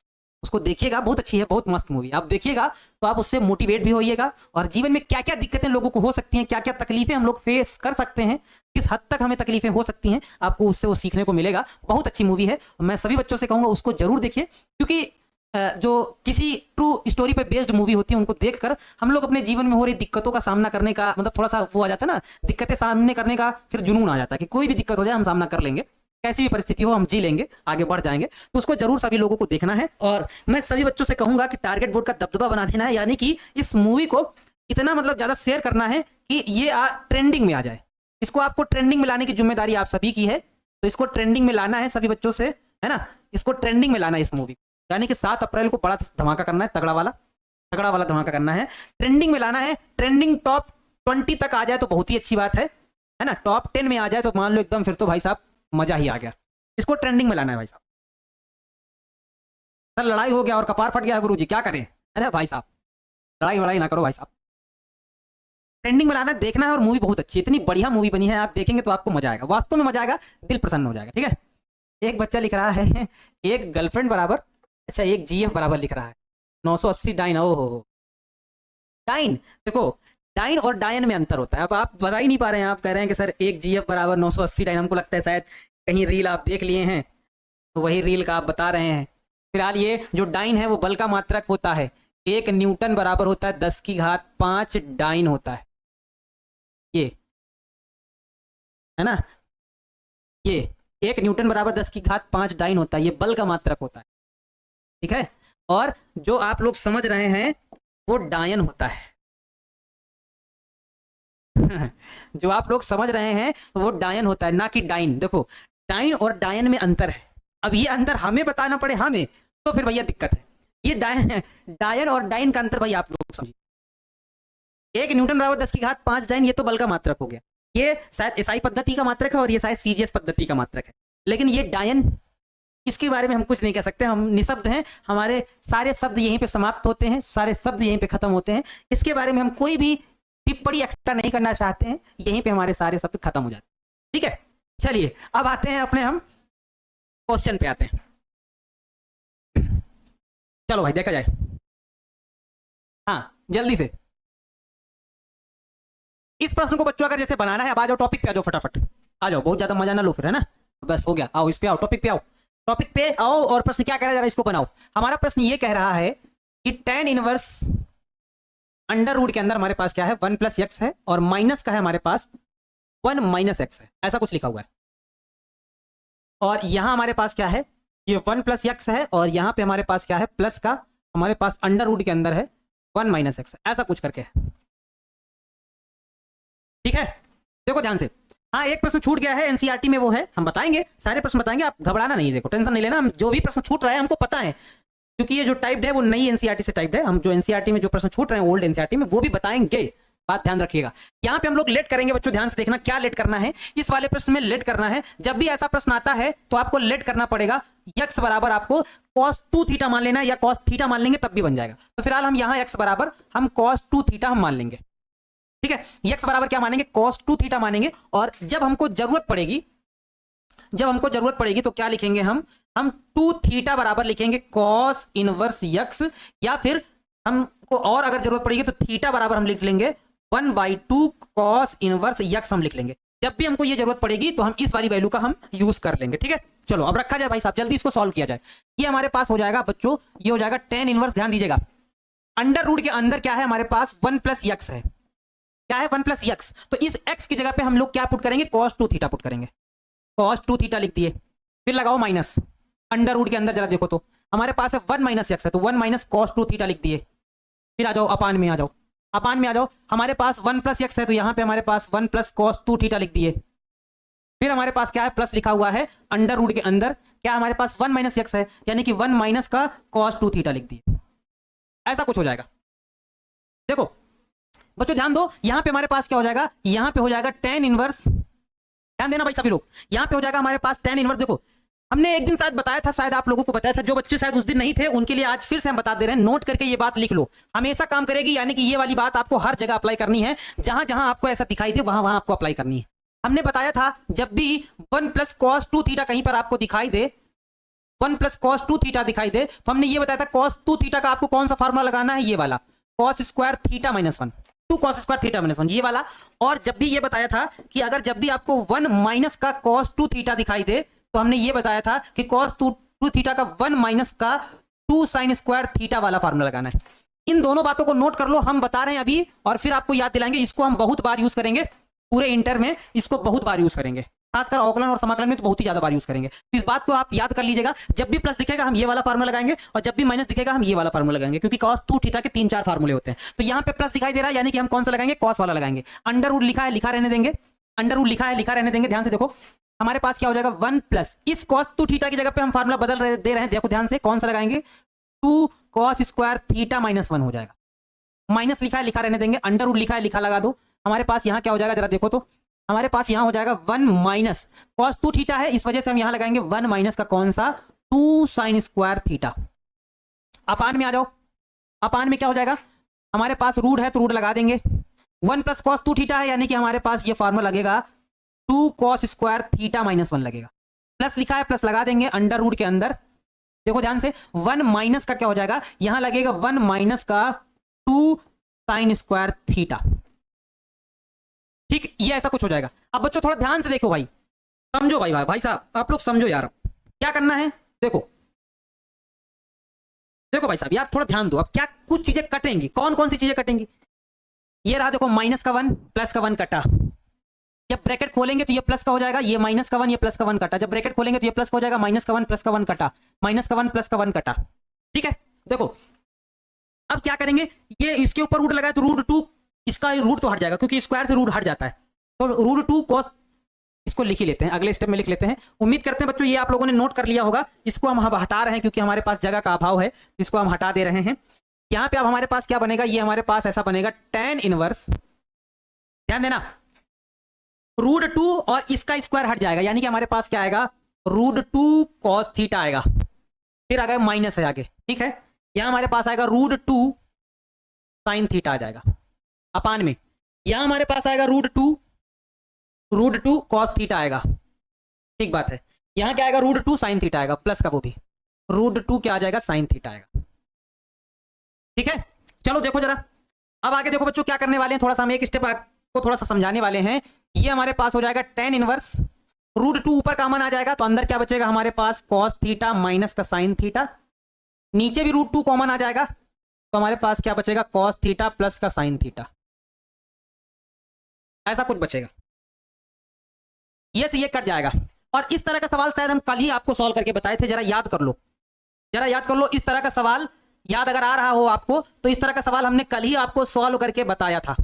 उसको देखिएगा, बहुत अच्छी है, बहुत मस्त मूवी, आप देखिएगा तो आप उससे मोटिवेट भी होइएगा, और जीवन में क्या क्या दिक्कतें लोगों को हो सकती हैं, क्या क्या तकलीफें हम लोग फेस कर सकते हैं, किस हद तक हमें तकलीफें हो सकती हैं, आपको उससे वो सीखने को मिलेगा। बहुत अच्छी मूवी है, मैं सभी बच्चों से कहूँगा उसको जरूर देखिए, क्योंकि जो किसी ट्रू स्टोरी पे बेस्ड मूवी होती है उनको देखकर हम लोग अपने जीवन में हो रही दिक्कतों का सामना करने का, मतलब थोड़ा सा वो आ जाता है ना, दिक्कतें सामने करने का फिर जुनून आ जाता है कि कोई भी दिक्कत हो जाए हम सामना कर लेंगे, कैसी भी परिस्थिति हो हम जी लेंगे, आगे बढ़ जाएंगे। तो उसको जरूर सभी लोगों को देखना है, और मैं सभी बच्चों से कहूंगा कि टारगेट बोर्ड का दबदबा बना देना है, यानी कि इस मूवी को इतना मतलब ज्यादा शेयर करना है कि ये ट्रेंडिंग में आ जाए। इसको आपको ट्रेंडिंग में लाने की जिम्मेदारी आप सभी की है, तो इसको ट्रेंडिंग में लाना है सभी बच्चों से, है ना, इसको ट्रेंडिंग में लाना है इस मूवी, यानी कि 7 अप्रैल को बड़ा धमाका करना है, तगड़ा वाला धमाका करना है, ट्रेंडिंग में लाना है। ट्रेंडिंग टॉप 20 तक आ जाए तो बहुत ही अच्छी बात है ना, टॉप 10 में आ जाए तो मान लो एकदम, फिर तो भाई साहब मजा ही आ गया। इसको ट्रेंडिंग में लाना है भाई साहब। सर लड़ाई हो गया और कपार फट गया गुरुजी, क्या करें? अरे भाई साहब लड़ाई ना करो भाई साहब, ट्रेंडिंग में लाना, देखना है, और मूवी बहुत अच्छी है, इतनी बढ़िया मूवी बनी है, आप देखेंगे तो आपको मजा आएगा, वास्तव में मजा आएगा, दिल प्रसन्न हो जाएगा। ठीक है, एक बच्चा लिख रहा है एक गर्लफ्रेंड बराबर, अच्छा एक जीएफ बराबर लिख रहा है 980 डाइन। ओहो डाइन, देखो डाइन और डायन में अंतर होता है, अब आप बता ही नहीं पा रहे हैं, आप कह रहे हैं कि सर एक जीएफ बराबर 980 डाइन, हमको लगता है शायद कहीं रील आप देख लिए हैं तो वही रील का आप बता रहे हैं। फिलहाल ये जो डाइन है वो बल का मात्रक होता है, 1 न्यूटन बराबर होता है 10 की घात 5 डाइन होता है, ये है ना, ये 1 न्यूटन बराबर 10 की घात 5 डाइन होता है, ये बल का मात्रक होता है, ठीक है। और जो आप लोग समझ रहे हैं वो डायन होता है जो आप लोग समझ रहे हैं वो डायन होता है, ना कि डाइन। देखो डाइन और डायन में अंतर है। अब ये अंतर हमें बताना पड़े हमें, तो फिर भैया दिक्कत है। ये डायन और डाइन का अंतर भाई आप लोग समझिए। 1 न्यूटन बराबर 10 की घात 5 डाइन, ये तो बल का मात्रक हो गया, ये शायद एसआई पद्धति का मात्रक है और ये शायद सीजीएस पद्धति का मात्रक है। लेकिन ये डायन, इसके बारे में हम कुछ नहीं कह सकते, हम निशब्द हैं, हमारे सारे शब्द यहीं पे समाप्त होते हैं, सारे शब्द यहीं पे खत्म होते हैं। इसके बारे में हम कोई भी टिप्पणी एक्स्ट्रा नहीं करना चाहते हैं, यहीं पे हमारे सारे शब्द खत्म हो जाते हैं, ठीक है। चलिए अब आते हैं अपने हम क्वेश्चन पे आते हैं। चलो भाई देखा जाए, हाँ जल्दी से इस प्रश्न को बच्चों अगर जैसे बनाना है, अब आ जाओ टॉपिक पे, आ जाओ फटाफट आ जाओ, बहुत ज्यादा मजा ना लो फिर, है ना। बस हो गया, आओ इस पे आओ, टॉपिक पे आओ, टॉपिक पे आओ। और प्रश्न क्या कह रहा है जरा इसको बनाओ। हमारा प्रश्न ये कह रहा है कि tan इनवर्स अंडर रूट के अंदर हमारे पास क्या है 1 प्लस एक्स है, और माइनस का है हमारे पास 1 माइनस एक्स है, ऐसा कुछ लिखा हुआ है। और यहां हमारे पास क्या है, ये 1 प्लस एक्स है, और यहां पे हमारे पास क्या है प्लस का, हमारे पास अंडर रूट के अंदर है 1 माइनस एक्स, ऐसा कुछ करके है, ठीक है। देखो ध्यान से, हाँ एक प्रश्न छूट गया है एनसीईआरटी में, वो है हम बताएंगे, सारे प्रश्न बताएंगे, आप घबराना नहीं, देखो टेंशन नहीं लेना, हम जो भी प्रश्न छूट रहा है हमको पता है, क्योंकि ये जो टाइप्ड है वो नई एनसीईआरटी से टाइप्ड है। हम जो एनसीईआरटी में जो प्रश्न छूट रहे हैं ओल्ड एनसीईआरटी में वो भी बताएंगे, बात ध्यान रखिएगा। यहाँ पे हम लोग लेट करेंगे बच्चों, ध्यान से देखना क्या लेट करना है। इस वाले प्रश्न में लेट करना है, जब भी ऐसा प्रश्न आता है तो आपको लेट करना पड़ेगा। x बराबर आपको cos 2 थीटा मान लेना, या cos थीटा मान लेंगे तब भी बन जाएगा। तो फिलहाल हम यहाँ x बराबर हम cos 2 थीटा हम मान लेंगे, ठीक है। x बराबर क्या मानेंगे cos 2 थीटा मानेंगे, और जब हमको जरूरत पड़ेगी, जब हमको जरूरत पड़ेगी तो क्या लिखेंगे हम 2 थीटा बराबर लिखेंगे cos इनवर्स x, या फिर हमको और अगर जरूरत पड़ेगी तो थीटा बराबर हम लिख लेंगे 1/2 cos इनवर्स x हम लिख लेंगे। जब भी हमको ये जरूरत पड़ेगी तो हम इस वाली वैल्यू का हम यूज कर लेंगे, ठीक है। चलो अब रखा जाए भाई साहब, जल्दी इसको सॉल्व किया जाए। ये हमारे पास हो जाएगा बच्चों, ये हो जाएगा tan इनवर्स, ध्यान दीजिएगा अंडर रूट के अंदर क्या है हमारे पास 1 प्लस x है, क्या है 1 प्लस x, तो इस x की जगह पे हम लोग क्या पुट करेंगे cos 2 थीटा पुट करेंगे, cos 2 थीटा लिख दिए, फिर लगाओ माइनस, अंडर रूट के अंदर जरा देखो तो हमारे पास है 1 माइनस x है, तो 1 माइनस cos 2 थीटा लिख दिए, फिर आ जाओ अपान में, आ जाओ अपान में आ जाओ, हमारे पास 1 प्लस एक्स है तो यहाँ पे हमारे पास 1 प्लस cos 2 थीटा लिख दिए, फिर हमारे पास क्या है प्लस लिखा हुआ है अंडर रूट के अंदर, क्या हमारे पास 1 माइनस एक्स है, यानी कि 1 माइनस का cos 2 थीटा लिख दिए, ऐसा कुछ हो जाएगा। देखो बच्चों ध्यान दो, यहाँ पे हमारे पास क्या हो जाएगा, यहाँ पे हो जाएगा tan इनवर्स, ध्यान देना भाई सभी लोग, यहाँ पे हो जाएगा हमारे पास tan इनवर्स। देखो हमने एक दिन शायद बताया था, शायद आप लोगों को बताया था, जो बच्चे शायद उस दिन नहीं थे उनके लिए आज फिर से हम बता दे रहे हैं, नोट करके ये बात लिख लो, हमेशा काम करेगी। यानी कि ये वाली बात आपको हर जगह अप्लाई करनी है, जहां जहां आपको ऐसा दिखाई दे वहां वहां आपको अप्लाई करनी है। हमने बताया था जब भी 1 प्लस cos 2 थीटा कहीं पर आपको दिखाई दे, 1 प्लस cos 2 थीटा दिखाई दे, तो हमने ये बताया था cos 2 थीटा का आपको कौन सा फार्मूला लगाना है, ये वाला cos square theta minus 1, 2 cos square theta minus 1, ये वाला। और जब भी ये बताया था कि अगर जब भी आपको 1 माइनस का cos 2 थीटा दिखाई दे, तो हमने ये बताया था कि cos 2 थीटा का 1 माइनस का 2 sin स्क्वायर थीटा वाला फार्मूला लगाना है। इन दोनों बातों को नोट कर लो, हम बता रहे हैं अभी और फिर आपको याद दिलाएंगे। इसको हम बहुत बार यूज करेंगे, पूरे इंटर में इसको बहुत बार यूज करेंगे, खासकर अवकलन और समाकलन में तो बहुत ही ज्यादा बार यूज करेंगे। तो इस बात को आप याद कर लीजिएगा, जब भी प्लस दिखेगा हम ये वाला फार्मूला लगाएंगे, और जब भी माइनस दिखेगा हम ये वाला फार्मूला लगाएंगे, क्योंकि cos 2 थीटा के 3-4 फार्मूले होते हैं। तो यहाँ पे प्लस दिखाई दे रहा है, यानी कि हम कौन सा लगाएंगे, cos वाला लगाएंगे। अंडर रूट लिखा है, लिखा रहने देंगे, अंडर रूट लिखा है, लिखा रहने देंगे। ध्यान से देखो हमारे पास क्या हो जाएगा 1 प्लस इस cos 2 थीटा की जगह पे हम फार्मूला बदल दे रहे हैं, देखो ध्यान से कौन सा लगाएंगे, 2 cos स्क्वायर थीटा माइनस 1 हो जाएगा। माइनस लिखा है, लिखा रहने देंगे, अंडर रूट लिखा है, लिखा लगा दो। हमारे पास यहाँ क्या हो जाएगा जरा देखो तो, हमारे पास यहाँ हो जाएगा 1 माइनस cos 2 थीटा है, इस वजह से हम यहाँ लगाएंगे 1 माइनस का कौन सा 2 sin स्क्वायर थीटा। अपान में आ जाओ, अपान में क्या हो जाएगा, हमारे पास रूट है तो रूट लगा देंगे, 1 प्लस cos 2 थीटा है, यानी कि हमारे पास ये फार्मूला लगेगा 2 cos स्क्वायर थीटा माइनस 1 लगेगा। प्लस लिखा है, प्लस लगा देंगे अंडर रूट के अंदर। देखो ध्यान से 1 माइनस का क्या हो जाएगा, यहां लगेगा 1 माइनस का 2 sin स्क्वायर थीटा, ठीक, ये ऐसा कुछ हो जाएगा। अब बच्चों थोड़ा ध्यान से देखो भाई, समझो भाई साहब, आप लोग समझो यार क्या करना है। देखो देखो भाई साहब यार थोड़ा ध्यान दो, अब क्या कुछ चीजें कटेंगी, कौन कौन सी चीजें कटेंगी, ये रहा देखो माइनस का 1 प्लस का 1 कटा, जब ब्रैकेट खोलेंगे तो ये प्लस का हो जाएगा, ये माइनस का 1, ये प्लस का 1 कटा। जब ब्रैकेट खोलेंगे तो ये प्लस का हो जाएगा, माइनस का 1 प्लस का 1 कटा, माइनस का 1 प्लस का 1 कटा। ठीक है, देखो अब क्या करेंगे, ये इसके ऊपर रूट लगाए तो रूट 2, इसका रूट तो हट जाएगा क्योंकि स्क्वायर से रूट हट जाता है, तो रूट 2 cos, इसको लिख ही लेते हैं, अगले स्टेप में लिख लेते हैं। उम्मीद करते हैं बच्चों ये आप लोगों ने नोट कर लिया होगा। इसको हम हटा रहे हैं क्योंकि हमारे पास जगह का अभाव है, इसको हम हटा दे रहे हैं। यहाँ पे अब हमारे पास क्या बनेगा, ये हमारे पास ऐसा बनेगा tan इनवर्स, ध्यान देना, रूट 2 और इसका स्क्वायर हट जाएगा, यानी कि हमारे पास क्या आएगा, रूट 2 cos थीटा आएगा, फिर आ गया माइनस है आगे। ठीक है, यहां हमारे पास आएगा रूट 2 sin थीटा आ जाएगा अपान में, यहां हमारे पास आएगा रूट 2 cos थीटा आएगा। ठीक बात है, यहां क्या आएगा, रूट 2 sin थीटा आएगा, प्लस का वो भी रूट 2 क्या आ जाएगा, sin थीटा आएगा। ठीक है, चलो देखो जरा, अब आगे देखो बच्चों क्या करने वाले हैं, थोड़ा सा हम एक स्टेप को थोड़ा सा समझाने वाले हैं। ये हमारे पास हो जाएगा tan इनवर्स, रूट 2 ऊपर कॉमन आ जाएगा तो अंदर क्या बचेगा हमारे पास, cos थीटा माइनस का sin थीटा, नीचे भी रूट 2 कॉमन आ जाएगा तो हमारे पास क्या बचेगा, cos थीटा प्लस का sin थीटा, ऐसा कुछ बचेगा, ये से ये कट जाएगा। और इस तरह का सवाल शायद हम कल ही आपको सॉल्व करके बताए थे, जरा याद कर लो, जरा याद कर लो, इस तरह का सवाल याद अगर आ रहा हो आपको तो इस तरह का सवाल हमने कल ही आपको सॉल्व करके बताया था।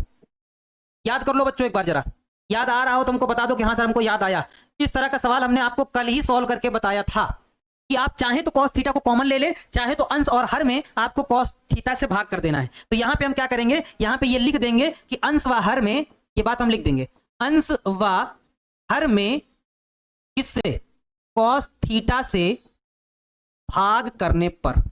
याद कर लो बच्चों एक बार, जरा याद आ रहा हो तो हमको बता दो कि हाँ सर हमको याद आया। इस तरह का सवाल हमने आपको कल ही सॉल्व करके बताया था कि आप चाहें तो cos थीटा को कॉमन ले ले, चाहे तो अंश और हर में आपको cos थीटा से भाग कर देना है। तो यहां पे हम क्या करेंगे, यहां पे ये लिख देंगे कि अंश व हर में, ये बात हम लिख देंगे, अंश व हर में किससे, cos थीटा से भाग करने पर,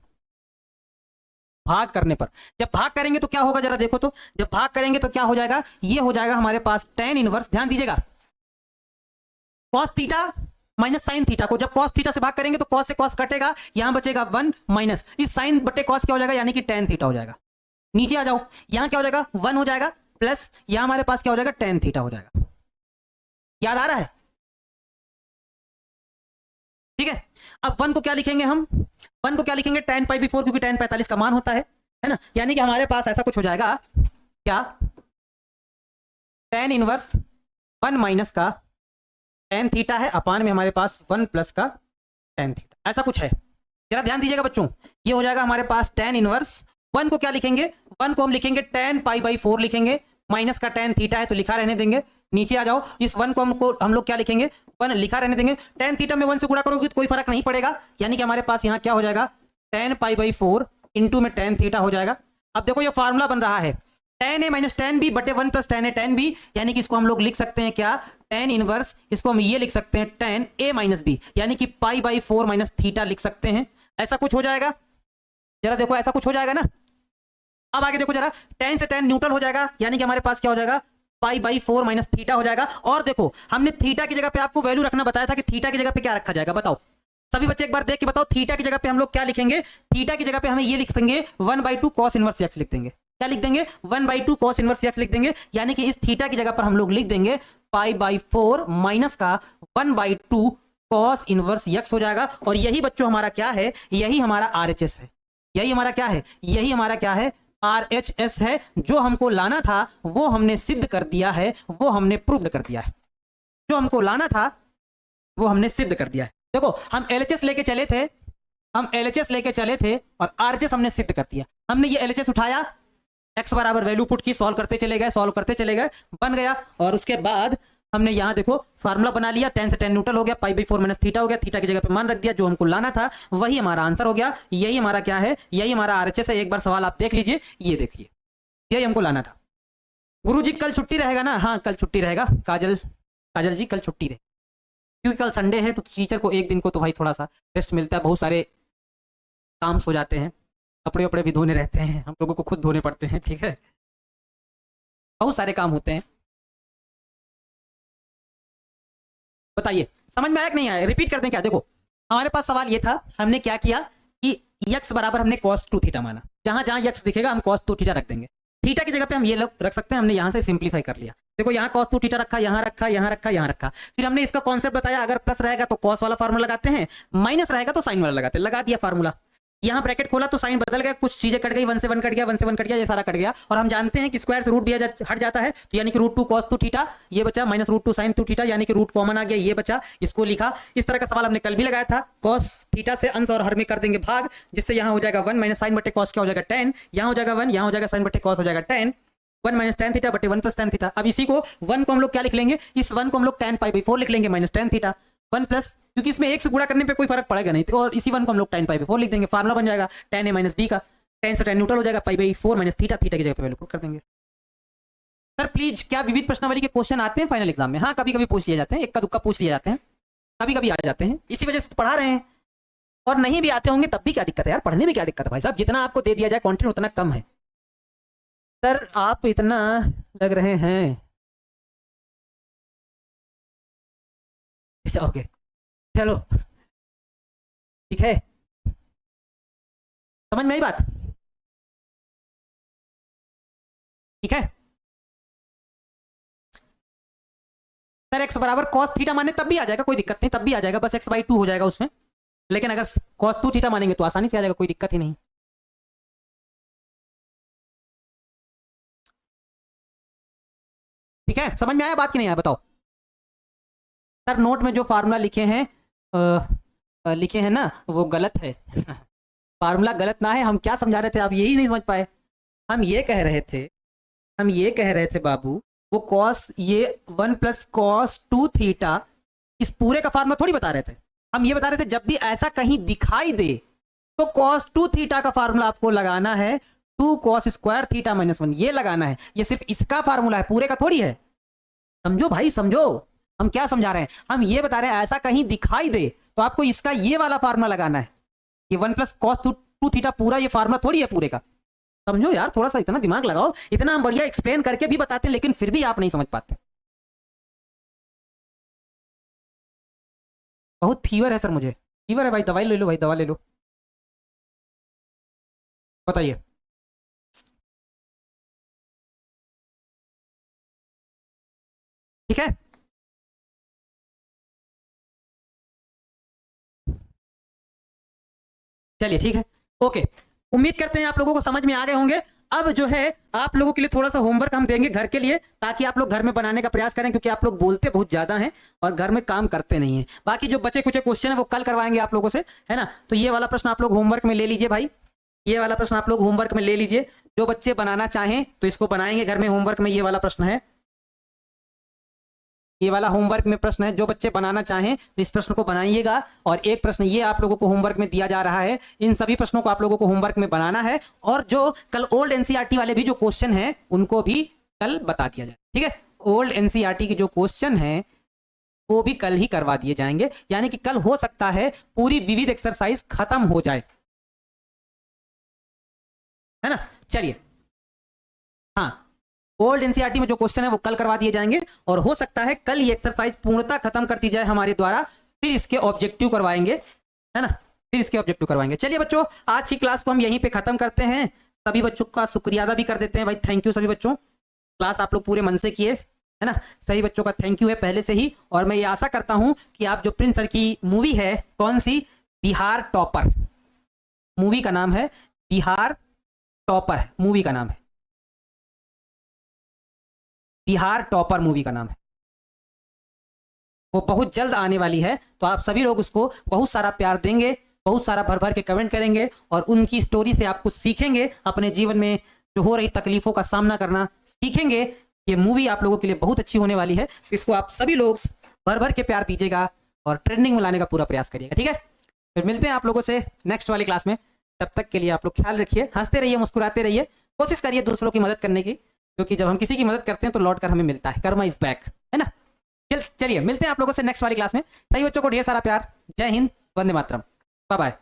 भाग करने पर, जब भाग करेंगे तो क्या होगा जरा देखो तो, जब भाग करेंगे तो क्या हो जाएगा, ये हो जाएगा हमारे पास tan इनवर्स, ध्यान दीजिएगा, cos theta minus sin theta को जब cos थीटा से भाग करेंगे तो cos से cos कटेगा, यहां बचेगा 1 माइनस इस sin बटे cos क्या हो जाएगा, यानी कि tan थीटा हो जाएगा। नीचे आ जाओ, यहां क्या हो जाएगा, 1 हो जाएगा प्लस यहां हमारे पास क्या हो जाएगा, tan थीटा हो जाएगा। याद आ रहा है? ठीक है, अब 1 को क्या लिखेंगे हम, 1 को क्या लिखेंगे, tan पाई by 4, क्योंकि tan 45 का मान होता है ना, यानी कि हमारे पास ऐसा कुछ हो जाएगा क्या, tan इनवर्स 1 माइनस का tan थीटा है अपान में हमारे पास 1 प्लस का tan थीटा, ऐसा कुछ है। जरा ध्यान दीजिएगा बच्चों, ये हो जाएगा हमारे पास tan इनवर्स, 1 को क्या लिखेंगे, 1 को हम लिखेंगे tan पाई by 4 लिखेंगे, माइनस का tan थीटा है तो लिखा रहने देंगे। नीचे आ जाओ, इस 1 को हम लोग क्या लिखेंगे, 1 लिखा रहने देंगे, tan थीटा में 1 से गुणा करोगे तो कोई फर्क नहीं पड़ेगा, यानी कि हमारे पास यहाँ क्या हो जाएगा, tan पाई by 4 इंटू में tan थीटा हो जाएगा। अब देखो ये फार्मूला बन रहा है, tan a minus tan b बटे 1 plus tan a tan b, यानी कि इसको हम लोग लिख सकते हैं क्या, tan इनवर्स, इसको हम ये लिख सकते हैं tan a माइनस b, यानी कि पाई by 4 माइनस थीटा लिख सकते हैं। ऐसा कुछ हो जाएगा, जरा देखो ऐसा कुछ हो जाएगा ना। अब आगे देखो जरा, tan से tan न्यूट्रल हो जाएगा, यानी कि हमारे पास क्या हो जाएगा, पाई by 4 माइनस थीटा हो जाएगा। और देखो हमने थीटा की जगह पे आपको वैल्यू रखना बताया था कि थीटा की जगह पे क्या रखा जाएगा, बताओ सभी बच्चे एक बार देख के बताओ, थीटा की जगह पे हम लोग क्या लिखेंगे, थीटा की जगह पे हमें ये लिख देंगे 1/2 cos इनवर्स x लिख देंगे, क्या लिख देंगे, 1/2 cos इनवर्स x लिख देंगे, यानी कि इस थीटा की जगह पर हम लोग लिख देंगे पाई by 4 माइनस का 1/2 cos इनवर्स x हो जाएगा। और यही बच्चों हमारा क्या है, यही हमारा RHS है, यही हमारा क्या है, यही हमारा क्या है, RHS है। जो हमको लाना था वो हमने सिद्ध कर दिया है, वो हमने प्रूव्ड कर दिया है, जो हमको लाना था वो हमने सिद्ध कर दिया है। देखो हम LHS लेके चले थे, हम LHS लेके चले थे और RHS हमने सिद्ध कर दिया। हमने ये LHS उठाया, x बराबर वैल्यू पुट की, सॉल्व करते चले गए, सॉल्व करते चले गए, बन गया। और उसके बाद हमने यहाँ देखो फार्मूला बना लिया, tan से tan न्यूट्रल हो गया, पाई by 4 माइनस थीटा हो गया, थीटा की जगह पे मान रख दिया, जो हमको लाना था वही हमारा आंसर हो गया। यही हमारा क्या है, यही हमारा RHS है। एक बार सवाल आप देख लीजिए, ये देखिए, यही हमको लाना था। गुरुजी कल छुट्टी रहेगा ना, हाँ कल छुट्टी रहेगा, काजल जी कल छुट्टी रहे, क्योंकि कल संडे है तो टीचर को एक दिन को तो भाई थोड़ा सा रेस्ट मिलता है, बहुत सारे काम हो जाते हैं, कपड़े वपड़े भी धोने रहते हैं, हम लोगों को खुद धोने पड़ते हैं, ठीक है, बहुत सारे काम होते हैं। बताइए समझ में आया कि नहीं आया, रिपीट कर दें क्या। देखो हमारे पास सवाल ये था, हमने क्या किया कि x बराबर हमने cos 2 थीटा माना, जहां जहां x दिखेगा हम cos 2 थीटा रख देंगे, थीटा की जगह पे हम ये लोग रख सकते हैं, हमने यहां से सिंपलीफाई कर लिया। देखो यहाँ cos 2 थीटा रखा, यहाँ रखा, यहाँ रखा, यहाँ रखा, फिर हमने इसका कॉन्सेप्ट बताया, अगर प्लस रहेगा तो cos वाला फार्मूला लगाते हैं, माइनस रहेगा तो साइन वाला लगाते हैं, लगा दिया फार्मूला। यहाँ ब्रैकेट खोला तो साइन बदल गया, कुछ चीजें कट गई, 1 से 1 कट गया, 1 से 1 कट गया, ये सारा कट गया। और हम जानते हैं कि स्क्वायर से रूट भी हट जाता है, तो यानी कि √2 cos 2 थीटा ये बचा, माइनस √2 sin 2 थीटा, यानी कि रूट कॉमन आ गया, ये बचा, इसको लिखा। इस तरह का सवाल हमने कल भी लगाया था। cos थीटा से अंश और हर में कर देंगे भाग, जिससे यहाँ हो जाएगा 1 माइनस साइन बटे cos क्या हो जाएगा 10, यहाँ हो जाएगा 1, यहाँ हो जाएगा साइन बटे cos हो जाएगा 10, 1 माइनस tan थीटा बटे 1 प्लस tan थीटा। अब इसी को 1 को हम लोग क्या लिख लेंगे, इस 1 को हम लोग tan π/4 लिख लेंगे माइनस tan थीटा 1 प्लस, क्योंकि इसमें 1 से गुणा करने पे कोई फर्क पड़ेगा नहीं, तो और इसी 1 को हम लोग tan π/4 लिख देंगे। फार्मूला बन जाएगा tan a माइनस b का, tan से tan न्यूट्रल हो जाएगा, π/4 माइनस थीटा, थीटा की जगह पे वैल्यू पुट कर देंगे। सर प्लीज क्या विविध प्रश्नावली के क्वेश्चन आते हैं फाइनल एग्जाम में? हाँ, कभी कभी पूछ लिए जाते हैं, इक्का दुक्का पूछ लिए जाते हैं, कभी कभी आ जाते हैं, इसी वजह से तो पढ़ा रहे हैं। और नहीं भी आते होंगे तब भी क्या दिक्कत है यार, पढ़ने में क्या दिक्कत है भाई साहब, जितना आपको दे दिया जाए कंटेंट उतना कम है। सर आप इतना लग रहे हैं, ओके चलो ठीक है, समझ में आई बात? ठीक है सर, x बराबर cos थीटा माने तब भी आ जाएगा, कोई दिक्कत नहीं, तब भी आ जाएगा, बस x/2 हो जाएगा उसमें। लेकिन अगर cos 2 थीटा मानेंगे तो आसानी से आ जाएगा, कोई दिक्कत ही नहीं। ठीक है, समझ में आया बात कि नहीं आया बताओ? सर नोट में जो फार्मूला लिखे हैं ना वो गलत है। फार्मूला गलत ना है, हम क्या समझा रहे थे आप यही नहीं समझ पाए। हम ये कह रहे थे बाबू, वो कॉस ये 1 प्लस cos 2 थीटा इस पूरे का फार्मूला थोड़ी बता रहे थे। हम ये बता रहे थे जब भी ऐसा कहीं दिखाई दे तो cos 2 थीटा का फार्मूला आपको लगाना है 2 cos स्क्वायर थीटा माइनस 1, ये लगाना है। ये सिर्फ इसका फार्मूला है, पूरे का थोड़ी है। समझो भाई समझो, हम क्या समझा रहे हैं, हम ये बता रहे हैं ऐसा कहीं दिखाई दे तो आपको इसका ये वाला फार्मूला लगाना है। ये 1 प्लस cos 2 थीटा पूरा ये फार्मूला थोड़ी है पूरे का। समझो यार, थोड़ा सा इतना दिमाग लगाओ, इतना हम बढ़िया एक्सप्लेन करके भी बताते हैं लेकिन फिर भी आप नहीं समझ पाते। बहुत फीवर है सर, मुझे फीवर है भाई, दवाई ले लो भाई, दवा ले लो। बताइए ठीक है, चलिए ठीक है, ओके। उम्मीद करते हैं आप लोगों को समझ में आ गए होंगे। अब जो है आप लोगों के लिए थोड़ा सा होमवर्क हम देंगे घर के लिए, ताकि आप लोग घर में बनाने का प्रयास करें, क्योंकि आप लोग बोलते बहुत ज्यादा हैं और घर में काम करते नहीं हैं। बाकी जो बचे कुछ क्वेश्चन है वो कल करवाएंगे आप लोगों से, है ना। तो ये वाला प्रश्न आप लोग होमवर्क में ले लीजिए भाई, ये वाला प्रश्न आप लोग होमवर्क में ले लीजिए। जो बच्चे बनाना चाहें तो इसको बनाएंगे घर में होमवर्क में, ये वाला प्रश्न है, ये वाला होमवर्क में प्रश्न है। जो बच्चे बनाना चाहें तो इस प्रश्न को बनाइएगा। और एक प्रश्न ये आप लोगों को होमवर्क में दिया जा रहा है, इन सभी प्रश्नों को आप लोगों को होमवर्क में बनाना है। और जो कल ओल्ड एनसीईआरटी वाले भी जो क्वेश्चन हैं उनको भी कल बता दिया जाए, ठीक है। ओल्ड एनसीईआरटी के जो क्वेश्चन हैं वो भी कल ही करवा दिए जाएंगे, यानी कि कल हो सकता है पूरी विविध एक्सरसाइज खत्म हो जाए, है ना। चलिए हाँ, ओल्ड एनसीईआरटी में जो क्वेश्चन है वो कल करवा दिए जाएंगे, और हो सकता है कल ये एक्सरसाइज पूर्णतः खत्म कर दी जाए हमारे द्वारा, फिर इसके ऑब्जेक्टिव करवाएंगे, है ना, फिर इसके ऑब्जेक्टिव करवाएंगे। चलिए बच्चों, आज की क्लास को हम यहीं पे खत्म करते हैं। सभी बच्चों का शुक्रिया अदा भी कर देते हैं भाई, थैंक यू सभी बच्चों, क्लास आप लोग पूरे मन से किए, है ना। सभी बच्चों का थैंक यू है पहले से ही। और मैं ये आशा करता हूं कि आप जो प्रिंस सर की मूवी है, कौन सी, बिहार टॉपर, मूवी का नाम है बिहार टॉपर, मूवी का नाम है बिहार टॉपर, मूवी का नाम है, वो बहुत जल्द आने वाली है। तो आप सभी लोग उसको बहुत सारा प्यार देंगे, बहुत सारा भर भर के कमेंट करेंगे, और उनकी स्टोरी से आप कुछ सीखेंगे, अपने जीवन में जो हो रही तकलीफों का सामना करना सीखेंगे। ये मूवी आप लोगों के लिए बहुत अच्छी होने वाली है, तो इसको आप सभी लोग भर भर के प्यार दीजिएगा और ट्रेंडिंग में लाने का पूरा प्रयास करिएगा, ठीक है। फिर मिलते हैं आप लोगों से नेक्स्ट वाली क्लास में। तब तक के लिए आप लोग ख्याल रखिए, हंसते रहिए, मुस्कुराते रहिए, कोशिश करिए दूसरों की मदद करने की, क्योंकि जब हम किसी की मदद करते हैं तो लौट कर हमें मिलता है, कर्मा इज बैक, है ना। चलिए मिलते हैं आप लोगों से नेक्स्ट वाली क्लास में। सही बच्चों को ढेर सारा प्यार, जय हिंद, वंदे मातरम, बाय बाय।